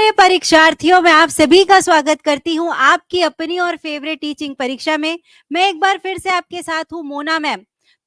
प्यारे परीक्षार्थियों, मैं आप सभी का स्वागत करती हूँ आपकी अपनी और फेवरेट टीचिंग परीक्षा में। मैं एक बार फिर से आपके साथ हूँ मोना मैम।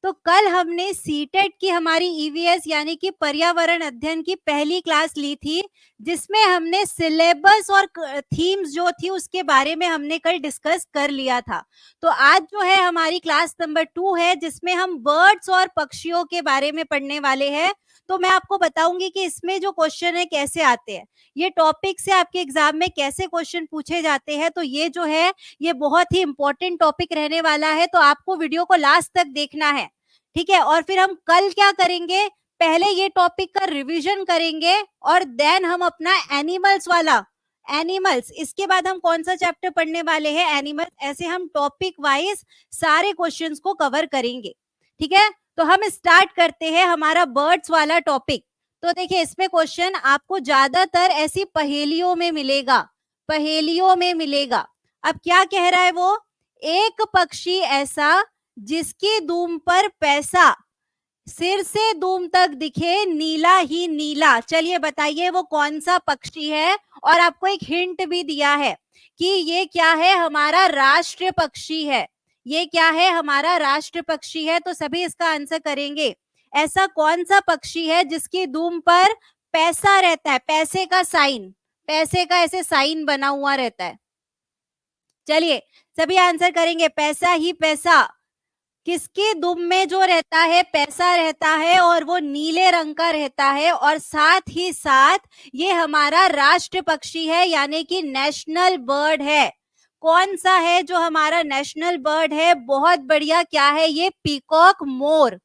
तो कल हमने सीटेट की हमारी ईवीएस यानी कि पर्यावरण अध्ययन की पहली क्लास ली थी, जिसमें हमने सिलेबस और थीम्स जो थी उसके बारे में हमने कल डिस्कस कर लिया था। तो आज जो है हमारी क्लास नंबर 2 है, जिसमें हम बर्ड्स और पक्षियों के बारे में पढ़ने वाले हैं। तो मैं आपको बताऊंगी कि इसमें जो क्वेश्चन है कैसे आते हैं, ये टॉपिक से आपके एग्जाम में कैसे क्वेश्चन पूछे जाते हैं। तो ये जो है ये बहुत ही इंपॉर्टेंट टॉपिक रहने वाला है, तो आपको वीडियो को लास्ट तक देखना है, ठीक है। और फिर हम कल क्या करेंगे, पहले ये टॉपिक का रिवीजन करेंगे और देन हम अपना एनिमल्स वाला, एनिमल्स, इसके बाद हम कौन सा चैप्टर पढ़ने वाले हैं, एनिमल्स, ऐसे हम टॉपिक वाइज सारे क्वेश्चंस को कवर करेंगे, ठीक है। तो हम स्टार्ट करते हैं हमारा बर्ड्स वाला टॉपिक। तो देखिए इसमें क्वेश्चन आपको ज्यादातर ऐसी पहेलियों में मिलेगा, पहेलियों में मिलेगा। अब क्या कह रहा है वो, एक पक्षी ऐसा जिसकी दूम पर पैसा, सिर से दूम तक दिखे नीला ही नीला। चलिए बताइए वो कौन सा पक्षी है, और आपको एक हिंट भी दिया है कि ये क्या है, हमारा राष्ट्रीय पक्षी है। ये क्या है, हमारा राष्ट्रीय पक्षी है। तो सभी इसका आंसर करेंगे। ऐसा कौन सा पक्षी है जिसकी दूम पर पैसा रहता है, पैसे का साइन, पैसे का ऐसे साइन बना हुआ रहता है। चलिए सभी आंसर करेंगे, पैसा ही पैसा। किसके दुम में जो रहता है, पैसा रहता है, और वो नीले रंग का रहता है, और साथ ही साथ ये हमारा राष्ट्र पक्षी है, यानी कि नेशनल बर्ड है। कौन सा है जो हमारा नेशनल बर्ड है, बहुत बढ़िया, क्या है ये, पीकॉक मोर,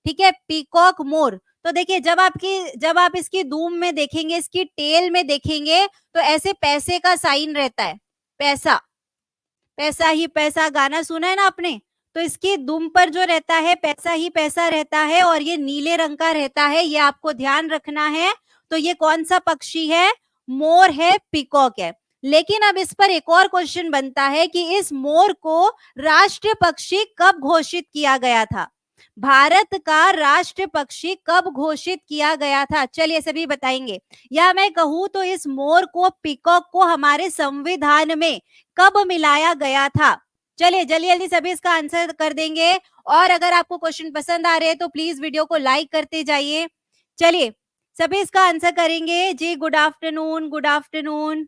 ठीक है, पीकॉक मोर। तो देखिए जब आप इसकी दूम में देखेंगे, इसकी टेल में देखेंगे, तो ऐसे पैसे का साइन रहता है, पैसा, पैसा ही पैसा, गाना सुना है ना आपने। तो इसकी दुम पर जो रहता है पैसा ही पैसा रहता है, और ये नीले रंग का रहता है, ये आपको ध्यान रखना है। तो ये कौन सा पक्षी है, मोर है, पीकॉक है। लेकिन अब इस पर एक और क्वेश्चन बनता है कि इस मोर को राष्ट्रीय पक्षी कब घोषित किया गया था, भारत का राष्ट्रीय पक्षी कब घोषित किया गया था। चलिए सभी बताएंगे। या मैं कहूँ तो इस मोर को, पीकॉक को हमारे संविधान में कब मिलाया गया था। चलिए जल्दी जल्दी सभी इसका आंसर कर देंगे। और अगर आपको क्वेश्चन पसंद आ रहे हैं तो प्लीज वीडियो को लाइक करते जाइए। चलिए सभी इसका आंसर करेंगे जी। Good afternoon, good afternoon.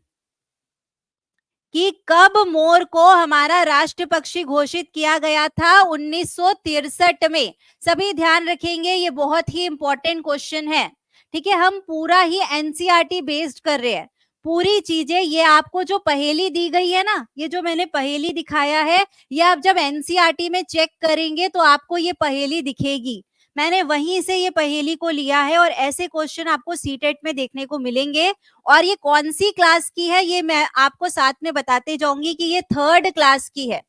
कि कब मोर को हमारा राष्ट्र पक्षी घोषित किया गया था, 1963 में। सभी ध्यान रखेंगे, ये बहुत ही इंपॉर्टेंट क्वेश्चन है, ठीक है। हम पूरा ही एनसीईआरटी बेस्ड कर रहे हैं, पूरी चीजें। ये आपको जो पहेली दी गई है ना, ये जो मैंने पहेली दिखाया है, ये आप जब एनसीईआरटी में चेक करेंगे तो आपको ये पहेली दिखेगी। मैंने वहीं से ये पहेली को लिया है, और ऐसे क्वेश्चन आपको सीटेट में देखने को मिलेंगे। और ये कौन सी क्लास की है, ये मैं आपको साथ में बताते जाऊंगी कि ये 3rd क्लास की है।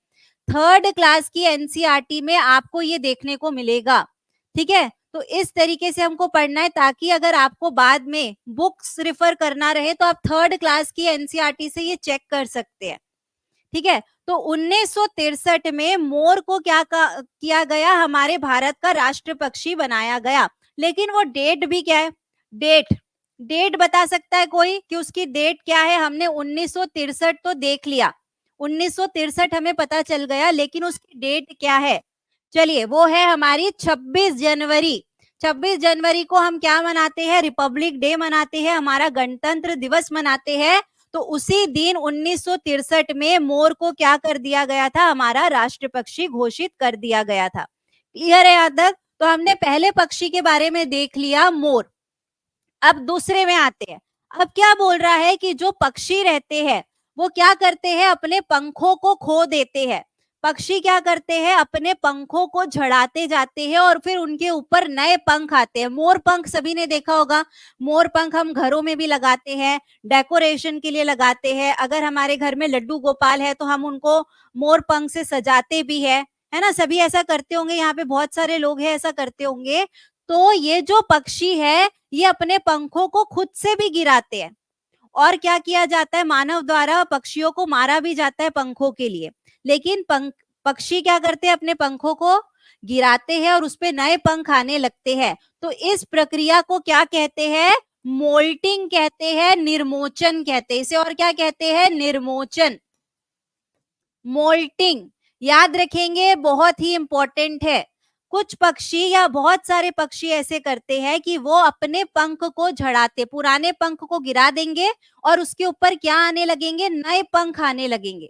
3rd क्लास की एनसीईआरटी में आपको ये देखने को मिलेगा, ठीक है। तो इस तरीके से हमको पढ़ना है, ताकि अगर आपको बाद में बुक्स रिफर करना रहे तो आप 3rd क्लास की एनसीईआरटी से ये चेक कर सकते हैं, ठीक है। तो 1963 में मोर को क्या किया गया, हमारे भारत का राष्ट्र पक्षी बनाया गया। लेकिन वो डेट भी क्या है, डेट बता सकता है कोई कि उसकी डेट क्या है। हमने 1963 तो देख लिया, 1963 हमें पता चल गया, लेकिन उसकी डेट क्या है। चलिए वो है हमारी 26 जनवरी। 26 जनवरी को हम क्या मनाते हैं, रिपब्लिक डे मनाते हैं, हमारा गणतंत्र दिवस मनाते हैं। तो उसी दिन 1963 में मोर को क्या कर दिया गया था, हमारा राष्ट्र पक्षी घोषित कर दिया गया था। क्लियर है यहाँ तक। तो हमने पहले पक्षी के बारे में देख लिया, मोर। अब दूसरे में आते हैं। अब क्या बोल रहा है कि जो पक्षी रहते हैं वो क्या करते हैं, अपने पंखों को खो देते हैं। पक्षी क्या करते हैं, अपने पंखों को झड़ाते जाते हैं, और फिर उनके ऊपर नए पंख आते हैं। मोर पंख सभी ने देखा होगा, मोर पंख हम घरों में भी लगाते हैं, डेकोरेशन के लिए लगाते हैं। अगर हमारे घर में लड्डू गोपाल है तो हम उनको मोर पंख से सजाते भी है ना। सभी ऐसा करते होंगे, यहाँ पे बहुत सारे लोग हैं ऐसा करते होंगे। तो ये जो पक्षी है ये अपने पंखों को खुद से भी गिराते हैं, और क्या किया जाता है, मानव द्वारा पक्षियों को मारा भी जाता है पंखों के लिए। लेकिन पक्षी क्या करते हैं, अपने पंखों को गिराते हैं और उसपे नए पंख आने लगते हैं। तो इस प्रक्रिया को क्या कहते हैं, मोल्टिंग कहते हैं, निर्मोचन कहते हैं इसे, और क्या कहते हैं, निर्मोचन। मोल्टिंग याद रखेंगे, बहुत ही इंपॉर्टेंट है। कुछ पक्षी या बहुत सारे पक्षी ऐसे करते हैं कि वो अपने पंख को झड़ाते, पुराने पंख को गिरा देंगे और उसके ऊपर क्या आने लगेंगे, नए पंख आने लगेंगे।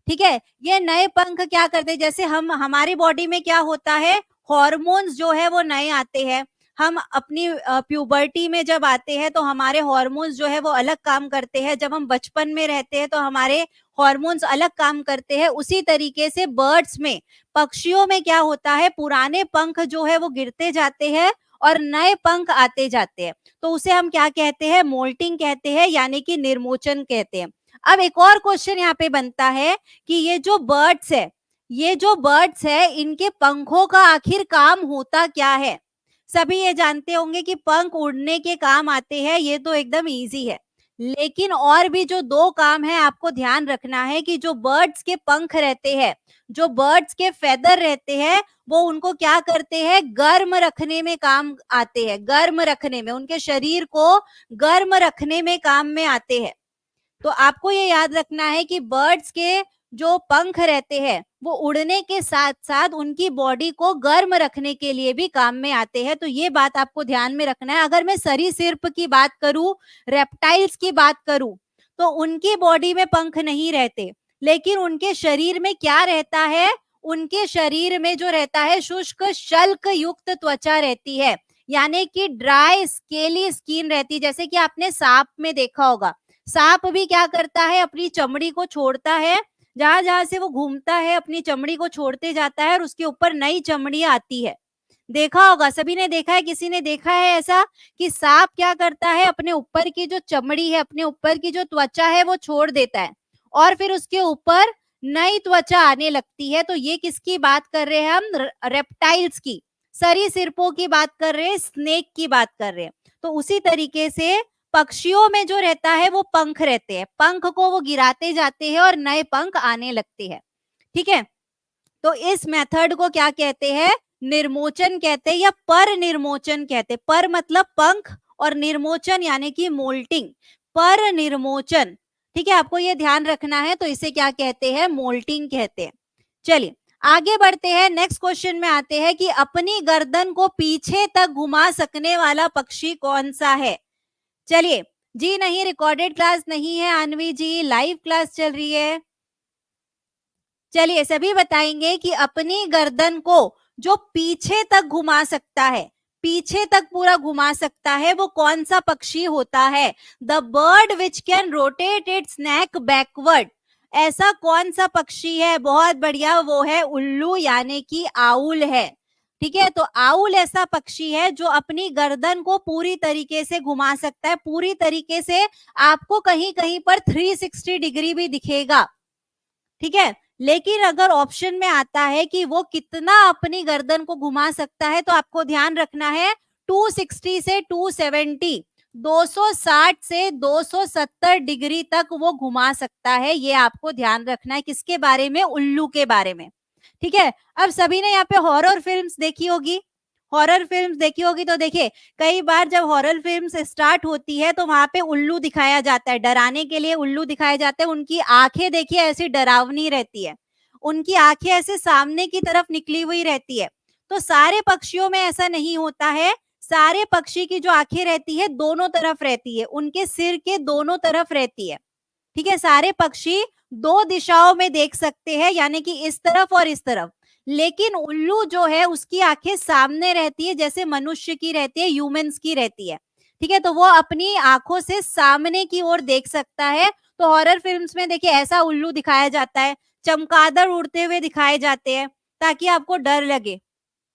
ठीक है, ये नए पंख क्या करते हैं, जैसे हम हमारी बॉडी में क्या होता है, हॉर्मोन्स जो है वो नए आते हैं। हम अपनी प्यूबर्टी में जब आते हैं तो हमारे हॉर्मोन्स जो है वो अलग काम करते हैं। जब हम बचपन में रहते हैं तो हमारे हॉर्मोन्स अलग काम करते हैं। उसी तरीके से बर्ड्स में, पक्षियों में क्या होता है, पुराने पंख जो है वो गिरते जाते हैं और नए पंख आते जाते हैं। तो उसे हम क्या कहते हैं, मोल्टिंग कहते हैं, यानी कि निर्मोचन कहते हैं। अब एक और क्वेश्चन यहाँ पे बनता है कि ये जो बर्ड्स है इनके पंखों का आखिर काम होता क्या है। सभी ये जानते होंगे कि पंख उड़ने के काम आते हैं, ये तो एकदम इजी है। लेकिन और भी जो दो काम है आपको ध्यान रखना है कि जो बर्ड्स के पंख रहते हैं, जो बर्ड्स के फेदर रहते हैं, वो उनको क्या करते हैं, गर्म रखने में काम आते हैं। गर्म रखने में, उनके शरीर को गर्म रखने में काम में आते हैं। तो आपको ये याद रखना है कि बर्ड्स के जो पंख रहते हैं वो उड़ने के साथ साथ उनकी बॉडी को गर्म रखने के लिए भी काम में आते हैं। तो ये बात आपको ध्यान में रखना है। अगर मैं सरीसृप की बात करूं, रेप्टाइल्स की बात करूं, तो उनकी बॉडी में पंख नहीं रहते, लेकिन उनके शरीर में क्या रहता है, उनके शरीर में जो रहता है शुष्क शल्क युक्त त्वचा रहती है, यानी कि ड्राई स्केली स्किन रहती है। जैसे कि आपने सांप में देखा होगा, सांप भी क्या करता है, अपनी चमड़ी को छोड़ता है, जहां जहां से वो घूमता है अपनी चमड़ी को छोड़ते जाता है और उसके ऊपर नई चमड़ी आती है। देखा होगा, सभी ने देखा है, किसी ने देखा है ऐसा कि सांप क्या करता है, अपने ऊपर की जो चमड़ी है, अपने ऊपर की जो त्वचा है वो छोड़ देता है और फिर उसके ऊपर नई त्वचा आने लगती है। तो ये किसकी बात कर रहे हैं हम, रेप्टाइल्स की, सरीसृपों की बात कर रहे हैं, स्नेक की बात कर रहे हैं। तो उसी तरीके से पक्षियों में जो रहता है वो पंख रहते हैं, पंख को वो गिराते जाते हैं और नए पंख आने लगते हैं। ठीक है, तो इस मेथड को क्या कहते हैं, निर्मोचन कहते हैं या पर निर्मोचन कहते हैं। पर मतलब पंख और निर्मोचन यानी कि मोल्टिंग, पर निर्मोचन। ठीक है, आपको ये ध्यान रखना है। तो इसे क्या कहते हैं, मोल्टिंग कहते हैं। चलिए आगे बढ़ते हैं, नेक्स्ट क्वेश्चन में आते हैं कि अपनी गर्दन को पीछे तक घुमा सकने वाला पक्षी कौन सा है। चलिए जी, नहीं रिकॉर्डेड क्लास नहीं है अनवी जी, लाइव क्लास चल रही है। चलिए सभी बताएंगे कि अपनी गर्दन को जो पीछे तक घुमा सकता है, पीछे तक पूरा घुमा सकता है, वो कौन सा पक्षी होता है। The bird which can rotate it's neck backward, ऐसा कौन सा पक्षी है। बहुत बढ़िया, वो है उल्लू यानी कि आउल है। ठीक है, तो आउल ऐसा पक्षी है जो अपनी गर्दन को पूरी तरीके से घुमा सकता है, पूरी तरीके से। आपको कहीं कहीं पर 360 डिग्री भी दिखेगा। ठीक है, लेकिन अगर ऑप्शन में आता है कि वो कितना अपनी गर्दन को घुमा सकता है, तो आपको ध्यान रखना है 260 से 270, 260 से 270 डिग्री तक वो घुमा सकता है। ये आपको ध्यान रखना है, किसके बारे में, उल्लू के बारे में। ठीक है, अब सभी ने यहाँ पे हॉरर फिल्म्स देखी होगी, हॉरर फिल्म्स देखी होगी। तो देखिए, कई बार जब हॉरर फिल्म्स स्टार्ट होती है तो वहां पे उल्लू दिखाया जाता है, डराने के लिए उल्लू दिखाए जाते हैं। उनकी आंखें देखिए ऐसी डरावनी रहती है, उनकी आंखें ऐसे सामने की तरफ निकली हुई रहती है। तो सारे पक्षियों में ऐसा नहीं होता है, सारे पक्षी की जो आंखें रहती है दोनों तरफ रहती है, उनके सिर के दोनों तरफ रहती है। ठीक है, सारे पक्षी दो दिशाओं में देख सकते हैं, यानी कि इस तरफ और इस तरफ। लेकिन उल्लू जो है उसकी आंखें सामने रहती है, जैसे मनुष्य की रहती है, ह्यूमंस की रहती है। ठीक है, तो वो अपनी आंखों से सामने की ओर देख सकता है। तो हॉरर फिल्म्स में देखिए ऐसा उल्लू दिखाया जाता है, चमगादड़ उड़ते हुए दिखाए जाते हैं ताकि आपको डर लगे,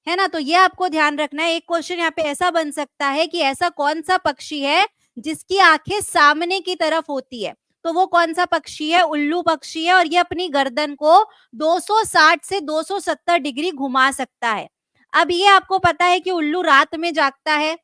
है ना। तो ये आपको ध्यान रखना है। एक क्वेश्चन यहाँ पे ऐसा बन सकता है कि ऐसा कौन सा पक्षी है जिसकी आंखें सामने की तरफ होती है। तो वो कौन सा पक्षी है, उल्लू पक्षी है, और ये अपनी गर्दन को 260 से 270 डिग्री घुमा सकता है। अब ये आपको पता है कि उल्लू रात में जागता है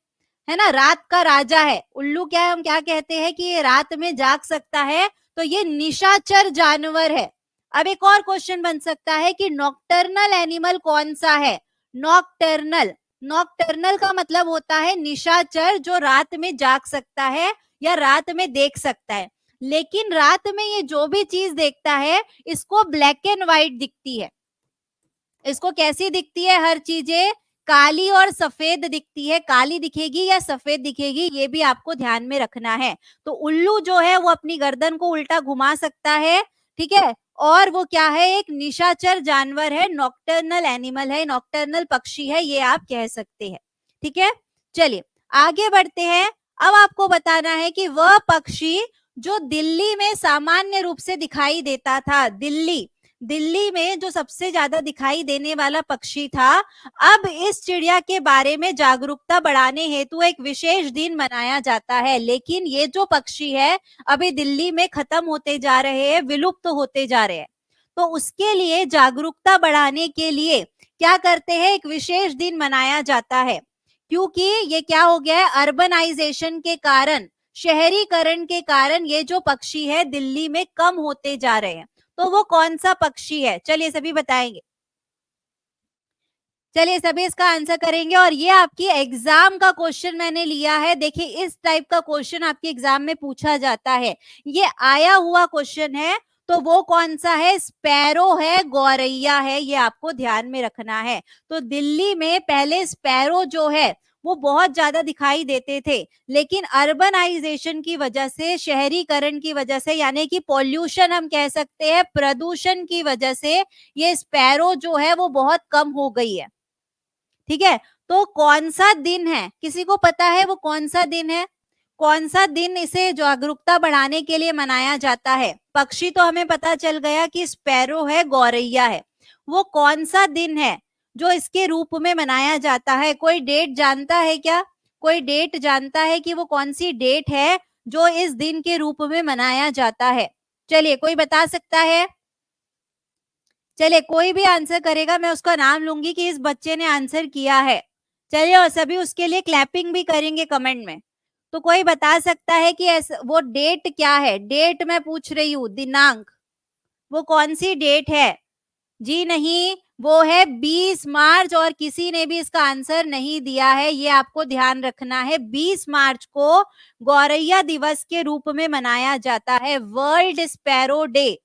ना, रात का राजा है उल्लू। क्या है, हम क्या कहते हैं कि ये रात में जाग सकता है, तो ये निशाचर जानवर है। अब एक और क्वेश्चन बन सकता है कि नॉक्टर्नल एनिमल कौन सा है, नॉक्टर्नल नॉकटर्नल का मतलब होता है निशाचर, जो रात में जाग सकता है या रात में देख सकता है। लेकिन रात में ये जो भी चीज देखता है, इसको ब्लैक एंड व्हाइट दिखती है। इसको कैसी दिखती है? हर चीजें काली और सफेद दिखती है। काली दिखेगी या सफेद दिखेगी, ये भी आपको ध्यान में रखना है। तो उल्लू जो है वो अपनी गर्दन को उल्टा घुमा सकता है, ठीक है। और वो क्या है? एक निशाचर जानवर है, नॉकटर्नल एनिमल है, नॉकटर्नल पक्षी है, ये आप कह सकते हैं, ठीक है। चलिए आगे बढ़ते हैं। अब आपको बताना है कि वह पक्षी जो दिल्ली में सामान्य रूप से दिखाई देता था, दिल्ली में जो सबसे ज्यादा दिखाई देने वाला पक्षी था, अब इस चिड़िया के बारे में जागरूकता बढ़ाने हेतु एक विशेष दिन मनाया जाता है। लेकिन ये जो पक्षी है अभी दिल्ली में खत्म होते जा रहे हैं, विलुप्त होते जा रहे हैं। तो उसके लिए जागरूकता बढ़ाने के लिए क्या करते हैं? एक विशेष दिन मनाया जाता है, क्योंकि ये क्या हो गया है? अर्बनाइजेशन के कारण, शहरीकरण के कारण ये जो पक्षी है दिल्ली में कम होते जा रहे हैं। तो वो कौन सा पक्षी है? चलिए सभी बताएंगे। चलिए सभी इसका आंसर करेंगे। और ये आपकी एग्जाम का क्वेश्चन मैंने लिया है। देखिए इस टाइप का क्वेश्चन आपके एग्जाम में पूछा जाता है, ये आया हुआ क्वेश्चन है। तो वो कौन सा है? स्पैरो है, गौरैया है, ये आपको ध्यान में रखना है। तो दिल्ली में पहले स्पैरो जो है वो बहुत ज्यादा दिखाई देते थे, लेकिन अर्बनाइजेशन की वजह से, शहरीकरण की वजह से, यानी कि पॉल्यूशन हम कह सकते हैं, प्रदूषण की वजह से ये स्पैरो जो है वो बहुत कम हो गई है, ठीक है। तो कौन सा दिन है? किसी को पता है वो कौन सा दिन है? कौन सा दिन इसे जागरूकता बढ़ाने के लिए मनाया जाता है? पक्षी तो हमें पता चल गया कि स्पैरो है, गौरैया है। वो कौन सा दिन है जो इसके रूप में मनाया जाता है? कोई डेट जानता है क्या? कोई डेट जानता है कि वो कौन सी डेट है जो इस दिन के रूप में मनाया जाता है? चलिए कोई बता सकता है? चलिए कोई भी आंसर करेगा मैं उसका नाम लूंगी कि इस बच्चे ने आंसर किया है। चलिए और सभी उसके लिए क्लैपिंग भी करेंगे कमेंट में। तो कोई बता सकता है कि ऐसा वो डेट क्या है? डेट मैं पूछ रही हूँ, दिनांक, वो कौन सी डेट है? जी नहीं, वो है 20 मार्च। और किसी ने भी इसका आंसर नहीं दिया है, ये आपको ध्यान रखना है। 20 मार्च को गौरैया दिवस के रूप में मनाया जाता है, world sparrow day.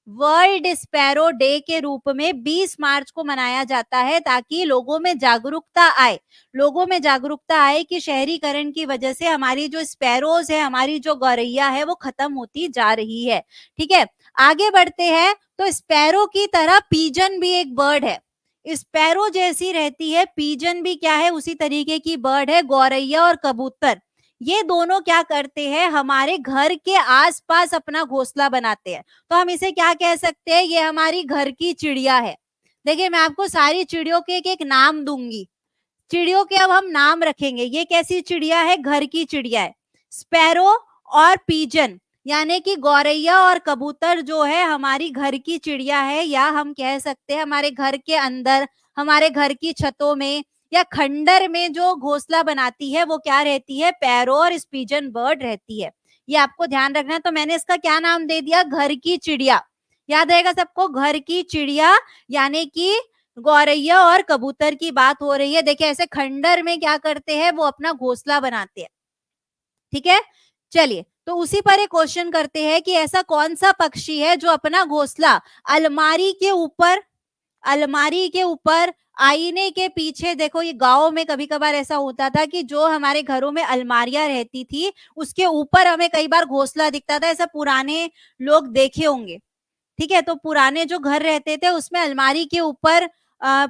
World sparrow day के रूप में 20 मार्च को मनाया जाता है, ताकि लोगों में जागरूकता आए, लोगों में जागरूकता आए कि शहरीकरण की वजह से हमारी जो स्पैरोज है, हमारी जो गौरैया है, वो खत्म होती जा रही है, ठीक है। आगे बढ़ते हैं। तो स्पैरो की तरह पीजन भी एक बर्ड है, स्पैरो जैसी रहती है, पीजन भी क्या है? उसी तरीके की बर्ड है। गौरैया और कबूतर, ये दोनों क्या करते हैं? हमारे घर के आसपास अपना घोंसला बनाते हैं। तो हम इसे क्या कह सकते हैं? ये हमारी घर की चिड़िया है। देखिए मैं आपको सारी चिड़ियों के एक नाम दूंगी, चिड़ियों के अब हम नाम रखेंगे। ये कैसी चिड़िया है? घर की चिड़िया है। स्पैरो और पीजन, यानी कि गौरैया और कबूतर जो है हमारी घर की चिड़िया है, या हम कह सकते हैं हमारे घर के अंदर, हमारे घर की छतों में या खंडर में जो घोंसला बनाती है वो क्या रहती है? पैरो और पीजन बर्ड रहती है। ये आपको ध्यान रखना है। तो मैंने इसका क्या नाम दे दिया? घर की चिड़िया। याद रहेगा सबको, घर की चिड़िया, यानी कि गौरैया और कबूतर की बात हो रही है। देखिए ऐसे खंडर में क्या करते हैं? वो अपना घोंसला बनाते हैं, ठीक है। चलिए तो उसी पर एक क्वेश्चन करते हैं कि ऐसा कौन सा पक्षी है जो अपना घोंसला अलमारी के ऊपर, अलमारी के ऊपर, आईने के पीछे। देखो ये गांव में कभी कभार ऐसा होता था कि जो हमारे घरों में अलमारियां रहती थी उसके ऊपर हमें कई बार घोंसला दिखता था। ऐसा पुराने लोग देखे होंगे, ठीक है। तो पुराने जो घर रहते थे उसमें अलमारी के ऊपर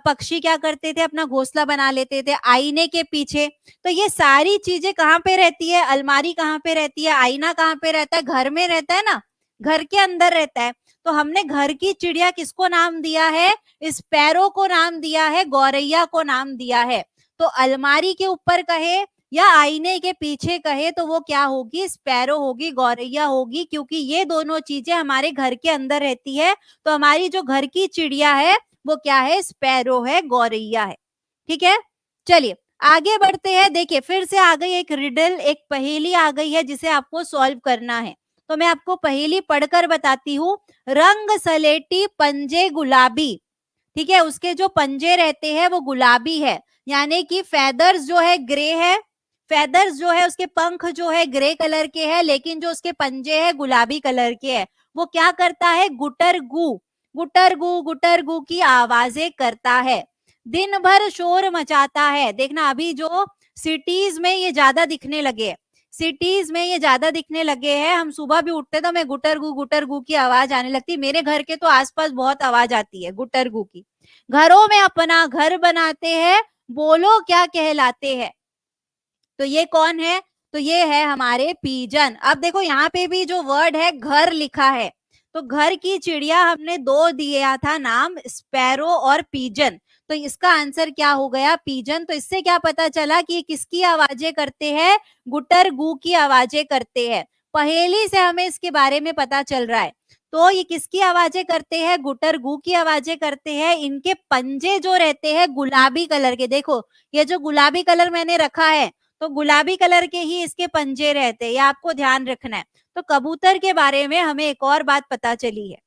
पक्षी क्या करते थे? अपना घोंसला बना लेते थे, आईने के पीछे। तो ये सारी चीजें कहाँ पे रहती है? अलमारी कहाँ पे रहती है? आईना कहाँ पे रहता है? घर में रहता है ना, घर के अंदर रहता है। तो हमने घर की चिड़िया किसको नाम दिया है? स्पैरो को नाम दिया है, गौरैया को नाम दिया है। तो अलमारी के ऊपर कहे या आईने के पीछे कहे तो वो क्या होगी? स्पैरो होगी, गौरैया होगी, क्योंकि ये दोनों चीजें हमारे घर के अंदर रहती है। तो हमारी जो घर की चिड़िया है वो क्या है? स्पैरो है, गौरैया है, ठीक है। चलिए आगे बढ़ते हैं। देखिए फिर से आ गई एक रिडल, एक पहेली आ गई है जिसे आपको सॉल्व करना है। तो मैं आपको पहेली पढ़कर बताती हूँ। रंग सलेटी पंजे गुलाबी, ठीक है, उसके जो पंजे रहते हैं वो गुलाबी है, यानी कि फेदर्स जो है ग्रे है, फेदर्स जो है उसके पंख जो है ग्रे कलर के है, लेकिन जो उसके पंजे है गुलाबी कलर के है। वो क्या करता है? गुटर गु की आवाजें करता है, दिन भर शोर मचाता है। देखना अभी जो सिटीज में ये ज्यादा दिखने लगे, सिटीज में ये ज्यादा दिखने लगे हैं। हम सुबह भी उठते तो मैं गुटर गु की आवाज आने लगती। मेरे घर के तो आसपास बहुत आवाज आती है गुटर गु की। घरों में अपना घर बनाते हैं, बोलो क्या कहलाते हैं। तो ये कौन है? तो ये है हमारे पीजन। अब देखो यहाँ पे भी जो वर्ड है घर लिखा है, तो घर की चिड़िया हमने दो दिया था नाम, स्पैरो और पीजन। तो इसका आंसर क्या हो गया? पीजन। तो इससे क्या पता चला कि ये किसकी आवाजें करते हैं? गुटर गु की आवाजें करते हैं। पहेली से हमें इसके बारे में पता चल रहा है। तो ये किसकी आवाजें करते हैं? गुटर गु की आवाजें करते हैं। इनके पंजे जो रहते हैं गुलाबी कलर के, देखो ये जो गुलाबी कलर मैंने रखा है, तो गुलाबी कलर के ही इसके पंजे रहते हैं, ये आपको ध्यान रखना है। तो कबूतर के बारे में हमें एक और बात पता चली है।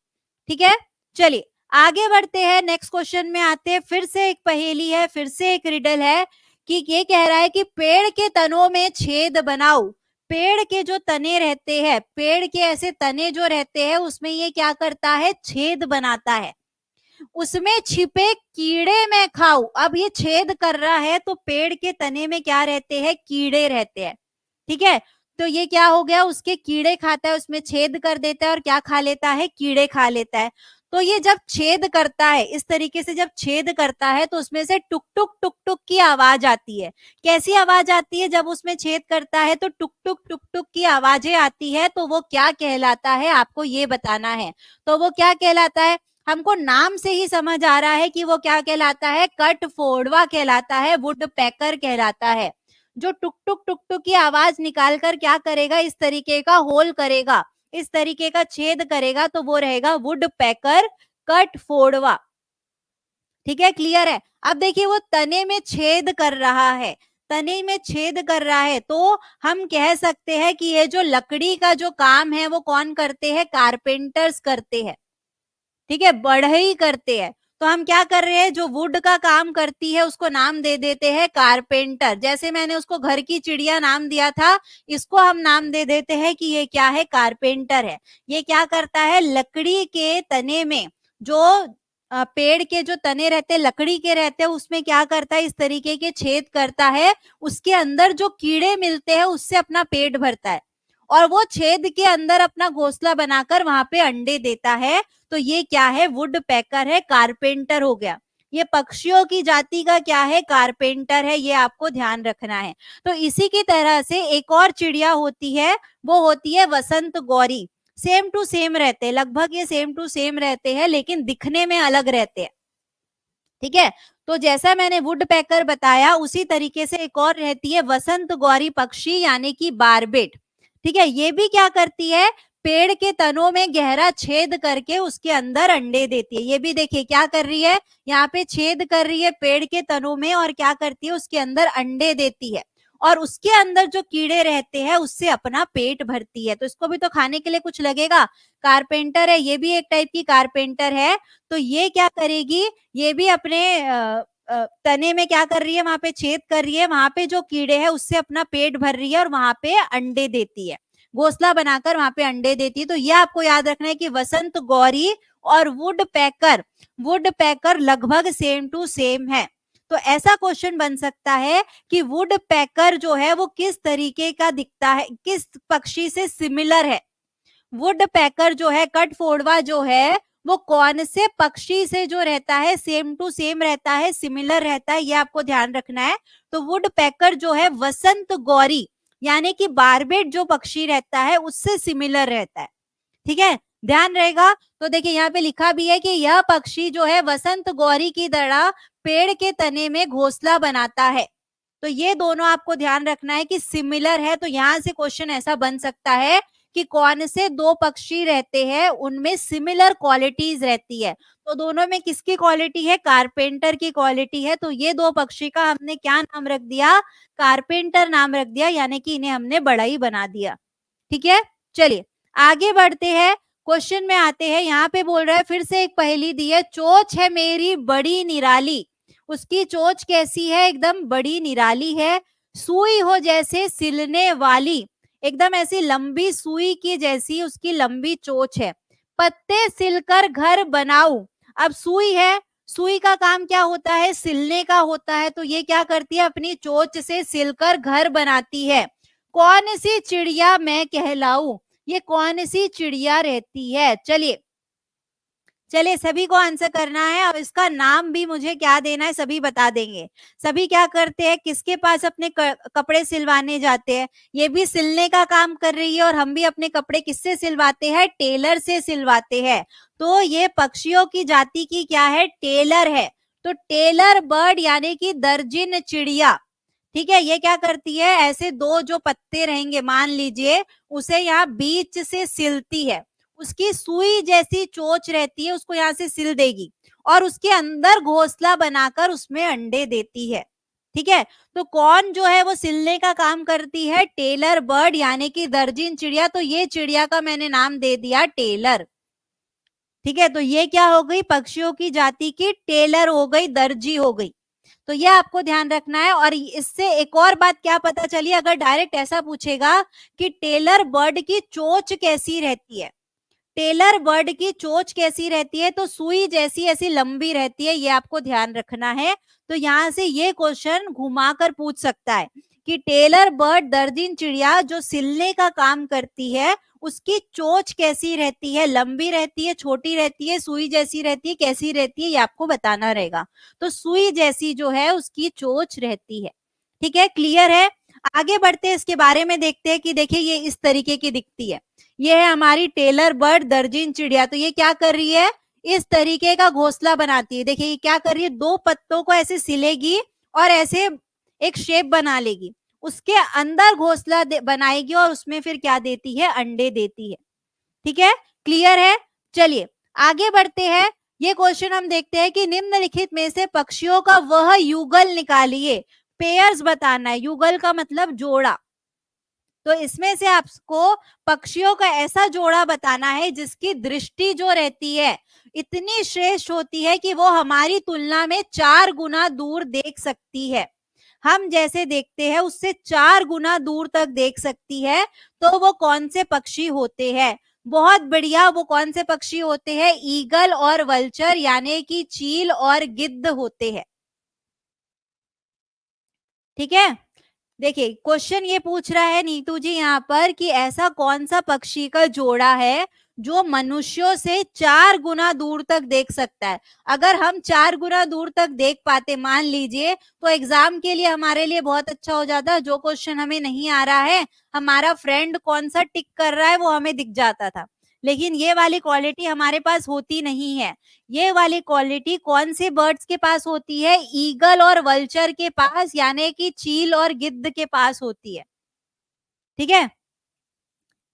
ठीक है, चलिए आगे बढ़ते हैं, नेक्स्ट क्वेश्चन में आते हैं। फिर से एक पहेली है, फिर से एक रिडल है कि ये कह रहा है कि पेड़ के तनों में छेद बनाओ। पेड़ के जो तने रहते हैं, पेड़ के ऐसे तने जो रहते हैं, उसमें ये क्या करता है? छेद बनाता है। उसमें छिपे कीड़े मैं खाऊं। अब ये छेद कर रहा है, तो पेड़ के तने में क्या रहते हैं? कीड़े रहते हैं। ठीक है, तो ये क्या हो गया? उसके कीड़े खाता है, उसमें छेद कर देता है और क्या खा लेता है? कीड़े खा लेता है। तो ये जब छेद करता है, इस तरीके से जब छेद करता है, तो उसमें से टुक टुक की आवाज आती है। कैसी आवाज आती है? जब उसमें छेद करता है तो टुक टुक की आवाजें आती है। तो वो क्या कहलाता है? आपको ये बताना है। तो वो क्या कहलाता है? हमको नाम से ही समझ आ रहा है कि वो क्या कहलाता है? कट फोड़वा कहलाता है, वुड पैकर कहलाता है। जो टुक टुक की आवाज निकाल कर क्या करेगा? इस तरीके का होल करेगा, इस तरीके का छेद करेगा, तो वो रहेगा वुड पैकर, कट फोड़वा। ठीक है, क्लियर है? अब देखिए वो तने में छेद कर रहा है, तने में छेद कर रहा है, तो हम कह सकते हैं कि ये जो लकड़ी का जो काम है वो कौन करते हैं? कारपेंटर्स करते हैं। ठीक है, बढ़ई करते हैं। तो हम क्या कर रहे हैं? जो वुड का काम करती है उसको नाम दे देते हैं कारपेंटर। जैसे मैंने उसको घर की चिड़िया नाम दिया था, इसको हम नाम दे देते हैं कि ये क्या है? कारपेंटर है। ये क्या करता है? लकड़ी के तने में जो पेड़ के जो तने रहते हैं, लकड़ी के रहते हैं, उसमें क्या करता है? इस तरीके के छेद करता है। उसके अंदर जो कीड़े मिलते हैं उससे अपना पेट भरता है, और वो छेद के अंदर अपना घोंसला बनाकर वहां पे अंडे देता है। तो ये क्या है? वुड पैकर है, कारपेंटर हो गया। ये पक्षियों की जाति का क्या है? कारपेंटर है। ये आपको ध्यान रखना है। तो इसी की तरह से एक और चिड़िया होती है, वो होती है वसंत गौरी। सेम टू सेम रहते हैं, लगभग ये सेम टू सेम रहते हैं, लेकिन दिखने में अलग रहते हैं। ठीक है, तो जैसा मैंने वुड पैकर बताया, उसी तरीके से एक और रहती है वसंत गौरी पक्षी, यानी कि बारबेट। ठीक है, ये भी क्या करती है? पेड़ के तनों में गहरा छेद करके उसके अंदर अंडे देती है। ये भी देखिए क्या कर रही है, यहाँ पे छेद कर रही है पेड़ के तनों में, और क्या करती है? उसके अंदर अंडे देती है, और उसके अंदर जो कीड़े रहते हैं उससे अपना पेट भरती है। तो इसको भी तो खाने के लिए कुछ लगेगा। कारपेंटर है, ये भी एक टाइप की कारपेंटर है। तो ये क्या करेगी? ये भी अपने तने में क्या कर रही है? वहां पे छेद कर रही है, वहां पे जो कीड़े हैं उससे अपना पेट भर रही है, और वहां पे अंडे देती है, घोंसला बनाकर वहां पे अंडे देती है। तो ये आपको याद रखना है कि वसंत गौरी और वुड पैकर लगभग सेम टू सेम है। तो ऐसा क्वेश्चन बन सकता है कि वुड पैकर जो है वो किस तरीके का दिखता है, किस पक्षी से सिमिलर है। वुड पैकर जो है, कट फोड़वा जो है, वो कौन से पक्षी से जो रहता है? सेम टू सेम रहता है, सिमिलर रहता है, ये आपको ध्यान रखना है। तो वुड पैकर जो है वसंत गौरी यानी कि बारबेट जो पक्षी रहता है उससे सिमिलर रहता है। ठीक है, ध्यान रहेगा। तो देखिए यहाँ पे लिखा भी है कि यह पक्षी जो है वसंत गौरी की तरह पेड़ के तने में घोंसला बनाता है। तो ये दोनों आपको ध्यान रखना है कि सिमिलर है। तो यहाँ से क्वेश्चन ऐसा बन सकता है कि कौन से दो पक्षी रहते हैं, उनमें सिमिलर क्वालिटीज रहती है। तो दोनों में किसकी क्वालिटी है? कारपेंटर की क्वालिटी है। तो ये दो पक्षी का हमने क्या नाम रख दिया? कारपेंटर नाम रख दिया, यानी कि इन्हें हमने बढ़ई बना दिया। ठीक है, चलिए आगे बढ़ते हैं, क्वेश्चन में आते हैं। यहाँ पे बोल रहा है, फिर से एक पहेली दी है, चोंच है मेरी बड़ी निराली, उसकी चोंच कैसी है, एकदम बड़ी निराली है, सुई हो जैसे सिलने वाली, एकदम ऐसी लंबी सुई की जैसी उसकी लंबी चोंच है। पत्ते सिलकर घर बनाऊं, अब सुई है, सुई का काम क्या होता है, सिलने का होता है, तो ये क्या करती है, अपनी चोंच से सिलकर घर बनाती है। कौन सी चिड़िया मैं कहलाऊं, ये कौन सी चिड़िया रहती है। चलिए चलिए सभी को आंसर करना है और इसका नाम भी मुझे क्या देना है, सभी बता देंगे। सभी क्या करते हैं, किसके पास अपने कपड़े सिलवाने जाते हैं, ये भी सिलने का काम कर रही है और हम भी अपने कपड़े किससे सिलवाते हैं, टेलर से सिलवाते हैं। तो ये पक्षियों की जाति की क्या है, टेलर है। तो टेलर बर्ड यानी कि दर्जिन चिड़िया, ठीक है, ये क्या करती है, ऐसे दो जो पत्ते रहेंगे मान लीजिए, उसे यहाँ बीच से सिलती है, उसकी सुई जैसी चोंच रहती है, उसको यहाँ से सिल देगी और उसके अंदर घोंसला बनाकर उसमें अंडे देती है। ठीक है, तो कौन जो है वो सिलने का काम करती है, टेलर बर्ड यानी कि दर्जिन चिड़िया। तो ये चिड़िया का मैंने नाम दे दिया टेलर। ठीक है, तो ये क्या हो गई, पक्षियों की जाति की टेलर हो गई, दर्जी हो गई। तो ये आपको ध्यान रखना है। और इससे एक और बात क्या पता चली, अगर डायरेक्ट ऐसा पूछेगा कि टेलर बर्ड की चोंच कैसी रहती है, टेलर बर्ड की चोंच कैसी रहती है, तो सुई जैसी ऐसी लंबी रहती है, ये आपको ध्यान रखना है। तो यहाँ से ये क्वेश्चन घुमाकर पूछ सकता है कि टेलर बर्ड दर्जिन चिड़िया जो सिलने का काम करती है, उसकी चोंच कैसी रहती है, लंबी रहती है, छोटी रहती है, सुई जैसी रहती है, कैसी रहती है, ये आपको बताना रहेगा। तो सुई जैसी जो है उसकी चोंच रहती है। ठीक है, क्लियर है। आगे बढ़ते हैं, इसके बारे में देखते हैं कि देखिए ये इस तरीके की दिखती है, ये है हमारी टेलर बर्ड दर्जिन चिड़िया। तो ये क्या कर रही है, इस तरीके का घोंसला बनाती है। देखिए ये क्या कर रही है, दो पत्तों को ऐसे सिलेगी और ऐसे एक शेप बना लेगी, उसके अंदर घोंसला बनाएगी और उसमें फिर क्या देती है, अंडे देती है। ठीक है, क्लियर है। चलिए आगे बढ़ते हैं, ये क्वेश्चन हम देखते हैं कि निम्नलिखित में से पक्षियों का वह युगल निकालिए, पेयर्स बताना है, युगल का मतलब जोड़ा। तो इसमें से आपको पक्षियों का ऐसा जोड़ा बताना है जिसकी दृष्टि जो रहती है इतनी श्रेष्ठ होती है कि वो हमारी तुलना में 4 गुना दूर देख सकती है, हम जैसे देखते हैं उससे 4 गुना दूर तक देख सकती है। तो वो कौन से पक्षी होते हैं, बहुत बढ़िया, वो कौन से पक्षी होते हैं, ईगल और वल्चर यानी कि चील और गिद्ध होते हैं। ठीक है, देखिए क्वेश्चन ये पूछ रहा है नीतू जी यहाँ पर कि ऐसा कौन सा पक्षी का जोड़ा है जो मनुष्यों से 4 गुना दूर तक देख सकता है। अगर हम 4 गुना दूर तक देख पाते मान लीजिए, तो एग्जाम के लिए हमारे लिए बहुत अच्छा हो जाता। जो क्वेश्चन हमें नहीं आ रहा है, हमारा फ्रेंड कौन सा टिक कर रहा है वो हमें दिख जाता था। लेकिन ये वाली क्वालिटी हमारे पास होती नहीं है। ये वाली क्वालिटी कौन से बर्ड्स के पास होती है, ईगल और वल्चर के पास, यानी कि चील और गिद्ध के पास होती है। ठीक है,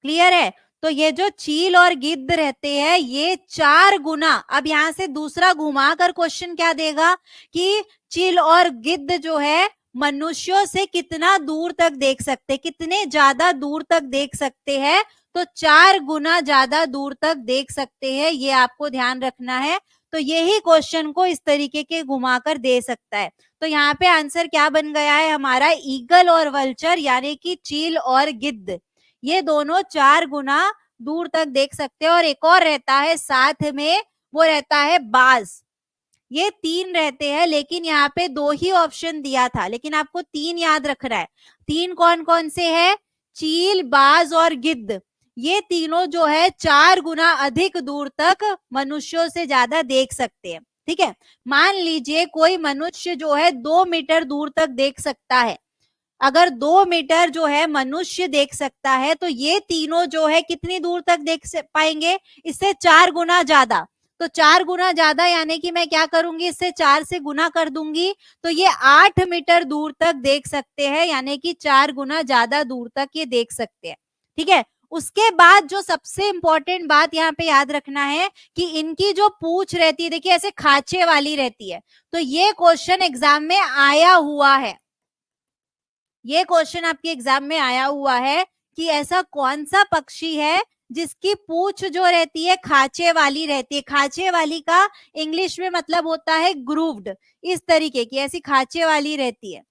क्लियर है। तो ये जो चील और गिद्ध रहते हैं ये 4 गुना, अब यहां से दूसरा घुमाकर क्वेश्चन क्या देगा कि चील और गिद्ध जो है मनुष्यों से कितना दूर तक देख सकते, कितने ज्यादा दूर तक देख सकते हैं, तो 4 गुना ज्यादा दूर तक देख सकते हैं, ये आपको ध्यान रखना है। तो यही क्वेश्चन को इस तरीके के घुमाकर दे सकता है। तो यहाँ पे आंसर क्या बन गया है हमारा, ईगल और वल्चर यानी कि चील और गिद्ध, ये दोनों 4 गुना दूर तक देख सकते हैं। और एक और रहता है साथ में, वो रहता है बाज। ये 3 रहते हैं, लेकिन यहाँ पे 2 ही ऑप्शन दिया था, लेकिन आपको 3 याद रखना है। 3 कौन कौन से है, चील, बाज और गिद्ध, ये तीनों जो है 4 गुना अधिक दूर तक मनुष्यों से ज्यादा देख सकते हैं। ठीक है, मान लीजिए कोई मनुष्य जो है 2 मीटर दूर तक देख सकता है, अगर 2 मीटर जो है मनुष्य देख सकता है, तो ये तीनों जो है कितनी दूर तक देख पाएंगे, इससे 4 गुना ज्यादा। तो 4 गुना ज्यादा यानी कि मैं क्या करूंगी, इससे 4 से गुना कर दूंगी, तो ये 8 मीटर दूर तक देख सकते हैं, यानी कि 4 गुना ज्यादा दूर तक ये देख सकते हैं। ठीक है, उसके बाद जो सबसे इंपॉर्टेंट बात यहाँ पे याद रखना है कि इनकी जो पूंछ रहती है, देखिए ऐसे खांचे वाली रहती है। तो ये क्वेश्चन एग्जाम में आया हुआ है, ये क्वेश्चन आपके एग्जाम में आया हुआ है कि ऐसा कौन सा पक्षी है जिसकी पूंछ जो रहती है खांचे वाली रहती है। खांचे वाली का इंग्लिश में मतलब होता है ग्रूव्ड, इस तरीके की ऐसी खांचे वाली रहती है।